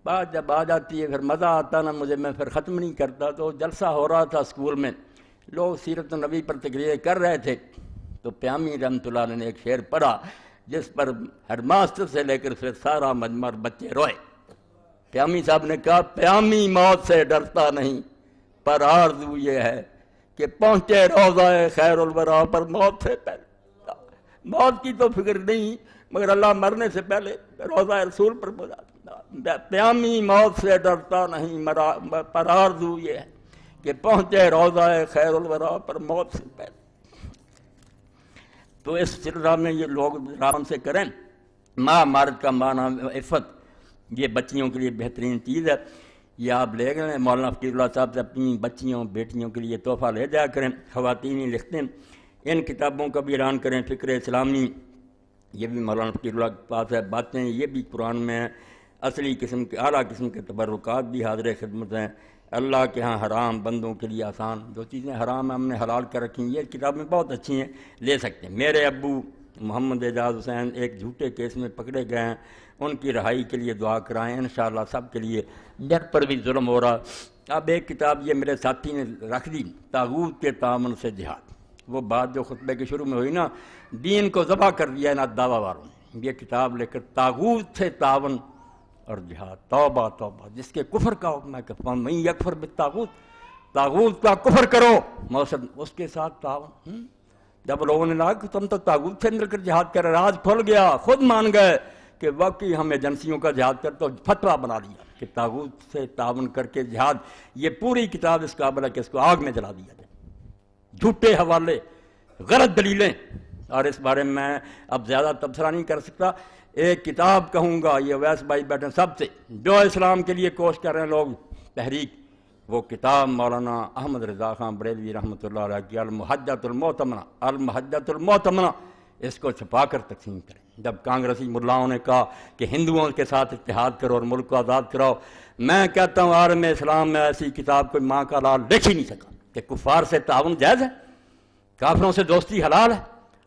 بات جب آ جاتی ہے پھر مزہ آتا نا مجھے، میں پھر ختم نہیں کرتا۔ تو جلسہ ہو رہا تھا اسکول میں، لوگ سیرت النبی پر تقریریں کر رہے تھے، تو پیامی رحمۃ اللہ علیہ نے ایک شعر پڑھا جس پر ہیڈ ماسٹر سے لے کر پھر سارا مجمع بچے روئے۔ پیامی صاحب نے کہا پیامی موت سے ڈرتا نہیں، پر آرزو یہ ہے کہ پہنچے روضہ خیر الورا پر موت سے پہلے۔ موت کی تو فکر نہیں، مگر اللہ مرنے سے پہلے روضہ رسول پر پہنچا۔ پیامی موت سے ڈرتا نہیں، پر آرزو یہ ہے کہ پہنچے روضہ خیر الورا پر موت سے پہلے۔ تو اس سلسلہ میں یہ لوگ آرام سے کریں۔ ماں مرد کا معنی عفت، یہ بچیوں کے لیے بہترین چیز ہے، یہ آپ لے گئے۔ مولانا فقیر اللہ صاحب سے اپنی بچیوں بیٹیوں کے لیے تحفہ لے جایا کریں۔ خواتین ہی لکھتے ہیں، ان کتابوں کا بھی اعلان کریں۔ فکر اسلامی، یہ بھی مولانا فقیر اللہ کے پاس ہے، باتیں یہ بھی قرآن میں ہیں۔ اصلی قسم کے اعلیٰ قسم کے تبرکات بھی حاضر خدمت ہیں۔ اللہ کے ہاں حرام بندوں کے لیے آسان، جو چیزیں حرام ہیں ہم نے حلال کر رکھی ہیں۔ یہ کتابیں بہت اچھی ہیں، لے سکتے ہیں۔ میرے ابو محمد اعجاز حسین ایک جھوٹے کیس میں پکڑے گئے ہیں، ان کی رہائی کے لیے دعا کرائیں انشاءاللہ سب کے لیے، جن پر بھی ظلم ہو رہا۔ اب ایک کتاب یہ میرے ساتھی نے رکھ دی، طاغوت کے تعاون سے جہاد۔ وہ بات جو خطبے کے شروع میں ہوئی نا، دین کو ذبح کر دیا ہے نا دعویٰ والوں نے۔ یہ کتاب لے کر طاغوت سے تعاون اور جہاد، توبہ توبہ، جس کے کفر کا حکم ہے کہ فَمَن یکفر بالطاغوت، طاغوت کا کفر کرو، موسد اس کے ساتھ تعاون۔ جب لوگوں نے کہا کہ تم تو طاغوت سے مل کر جہاد کر رہے، راز کھل گیا، خود مان گئے کہ واقعی ہم ایجنسیوں کا جہاد کر، تو فتویٰ بنا دیا کہ طاغوت سے تعاون کر کے جہاد۔ یہ پوری کتاب اس قابل ہے کہ اس کو آگ میں جلا دیا جائے۔ جھوٹے حوالے، غلط دلیلیں، اور اس بارے میں اب زیادہ تبصرہ نہیں کر سکتا۔ ایک کتاب کہوں گا، یہ ویس بھائی بیٹھے سب سے جو اسلام کے لیے کوشش کر رہے ہیں لوگ، تحریک، وہ کتاب مولانا احمد رضا خان بریلوی رحمۃ اللہ علیہ کی المحجۃ المعتمنہ، المحجۃ المعتمنہ، اس کو چھپا کر تقسیم کریں۔ جب کانگریسی ملاؤں نے کہا کہ ہندوؤں کے ساتھ اتحاد کرو اور ملک کو آزاد کراؤ، میں کہتا ہوں عالم اسلام میں ایسی کتاب کوئی ماں کا لال لکھ ہی نہیں سکا کہ کفار سے تعاون جائز ہے، کافروں سے دوستی حلال ہے۔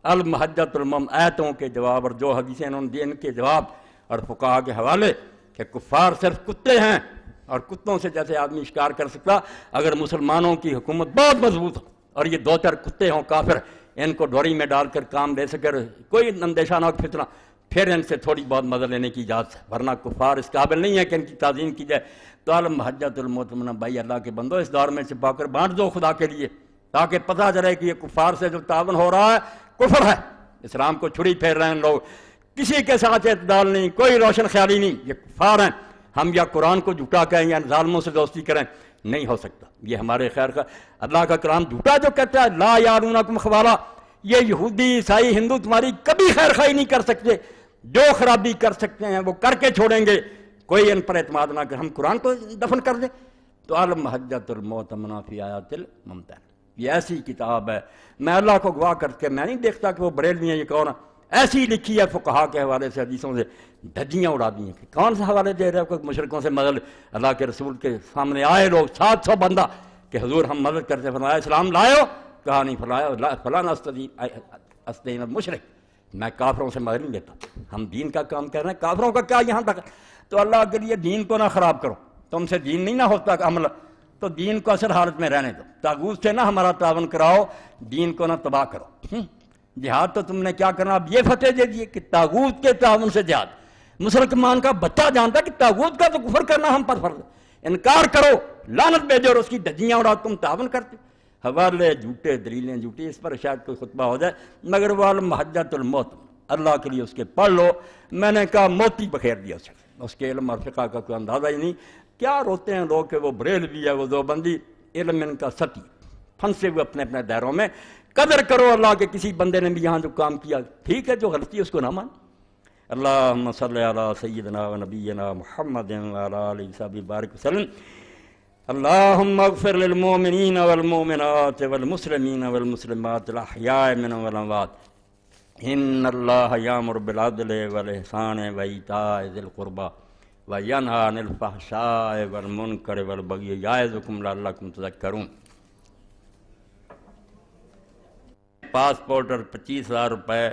المحجۃ آیتوں کے جواب اور جو حدیثیں انہوں نے دی ان کے جواب اور فقہا کے حوالے کہ کفار صرف کتے ہیں، اور کتوں سے جیسے آدمی شکار کر سکتا، اگر مسلمانوں کی حکومت بہت مضبوط ہو اور یہ دو چار کتے ہوں کافر، ان کو ڈوری میں ڈال کر کام لے سکے، کوئی اندیشہ نہ ہو فتنہ، پھر ان سے تھوڑی بہت مدد لینے کی اجازت ہے، ورنہ کفار اس قابل نہیں ہے کہ ان کی تعظیم کی جائے۔ تو المحجۃ المعتمنہ، بھائی اللہ کے بندو، اس دور میں چھپا کر بانٹ دو خدا کے لیے، تاکہ پتہ چلے کہ یہ کفار سے جو تعاون ہو رہا ہے کفر ہے۔ اسلام کو چھری پھیر رہے ہیں لوگ، کسی کے ساتھ اعتدال نہیں، کوئی روشن خیالی نہیں، یہ کفار ہیں۔ ہم یا قرآن کو جھوٹا کہیں یا ظالموں سے دوستی کریں، نہیں ہو سکتا۔ یہ ہمارے خیر کا اللہ کا کلام جھوٹا جو کہتا ہے لا یعلونکم خبالا، یہ یہودی عیسائی ہندو تمہاری کبھی خیر خواہی نہیں کر سکتے، جو خرابی کر سکتے ہیں وہ کر کے چھوڑیں گے، کوئی ان پر اعتماد نہ کر، ہم قرآن کو دفن کر دیں۔ تو المحجۃ المعتمنہ فی آیات الممتنہ، یہ ایسی کتاب ہے، میں اللہ کو گواہ کر کے میں نہیں دیکھتا کہ وہ بریلوی ہیں، یہ کون ہے، ایسی لکھی ہے فقہا کے حوالے سے، حدیثوں سے دھجیاں اڑا دی ہیں کہ کون سے حوالے دے رہے ہو، کوئی مشرکوں سے مدد۔ اللہ کے رسول کے سامنے آئے لوگ 700 بندہ کہ حضور ہم مدد کرتے، فرمایا اسلام لائے ہو، کہا نہیں، فرمایا فلاں نستطیع استعین المشرک، میں کافروں سے مدد نہیں لیتا، ہم دین کا کام کر رہے ہیں، کافروں کا کیا یہاں تک؟ تو اللہ کے لیے دین کو نہ خراب کرو، تم سے دین نہیں نہ ہوتا عمل تو دین کو اصل حالت میں رہنے دو، طاغوت سے نہ ہمارا تعاون کراؤ، دین کو نہ تباہ کرو۔ جہاد تو تم نے کیا کرنا، اب یہ فتح دے دیے کہ طاغوت کے تعاون سے جہاد۔ مسلمان کا بچہ جانتا کہ طاغوت کا تو کفر کرنا ہم پر فرض ہے، انکار کرو، لعنت بھیجو اور اس کی دھجیاں اڑاؤ، تم تعاون کرتے، حوالے جھوٹے، دلیلیں جھوٹی، اس پر شاید کوئی خطبہ ہو جائے، مگر والمحجۃ الموت، اللہ کے لیے اس کے پڑھ لو۔ میں نے کہا موتی بخیر دیا اسے، اس کے علم اور فقہ کا کوئی اندازہ ہی نہیں۔ کیا روتے ہیں لوگ کہ وہ بریلوی ہے، وہ دیوبندی، علم ان کا ستی، پھنسے ہوئے اپنے اپنے دائروں میں۔ قدر کرو اللہ کے، کسی بندے نے بھی یہاں جو کام کیا ٹھیک ہے، جو غلطی ہے اس کو نہ مان۔ اللہم صلی علی سیدنا و نبینا محمد وعلی آلہ وصحبہ بارک وسلم۔ اللہم اغفر للمؤمنین والمؤمنات والمسلمین والمسلمات الاحیاء منهم والاموات، ان اللہ یامر بالعدل والاحسان وایتاء ذی القربی وینہی عن الفحشاء والمنکر والبغی یعظکم لعلکم تذکرون۔ پاسپورٹ اور 25,000 روپے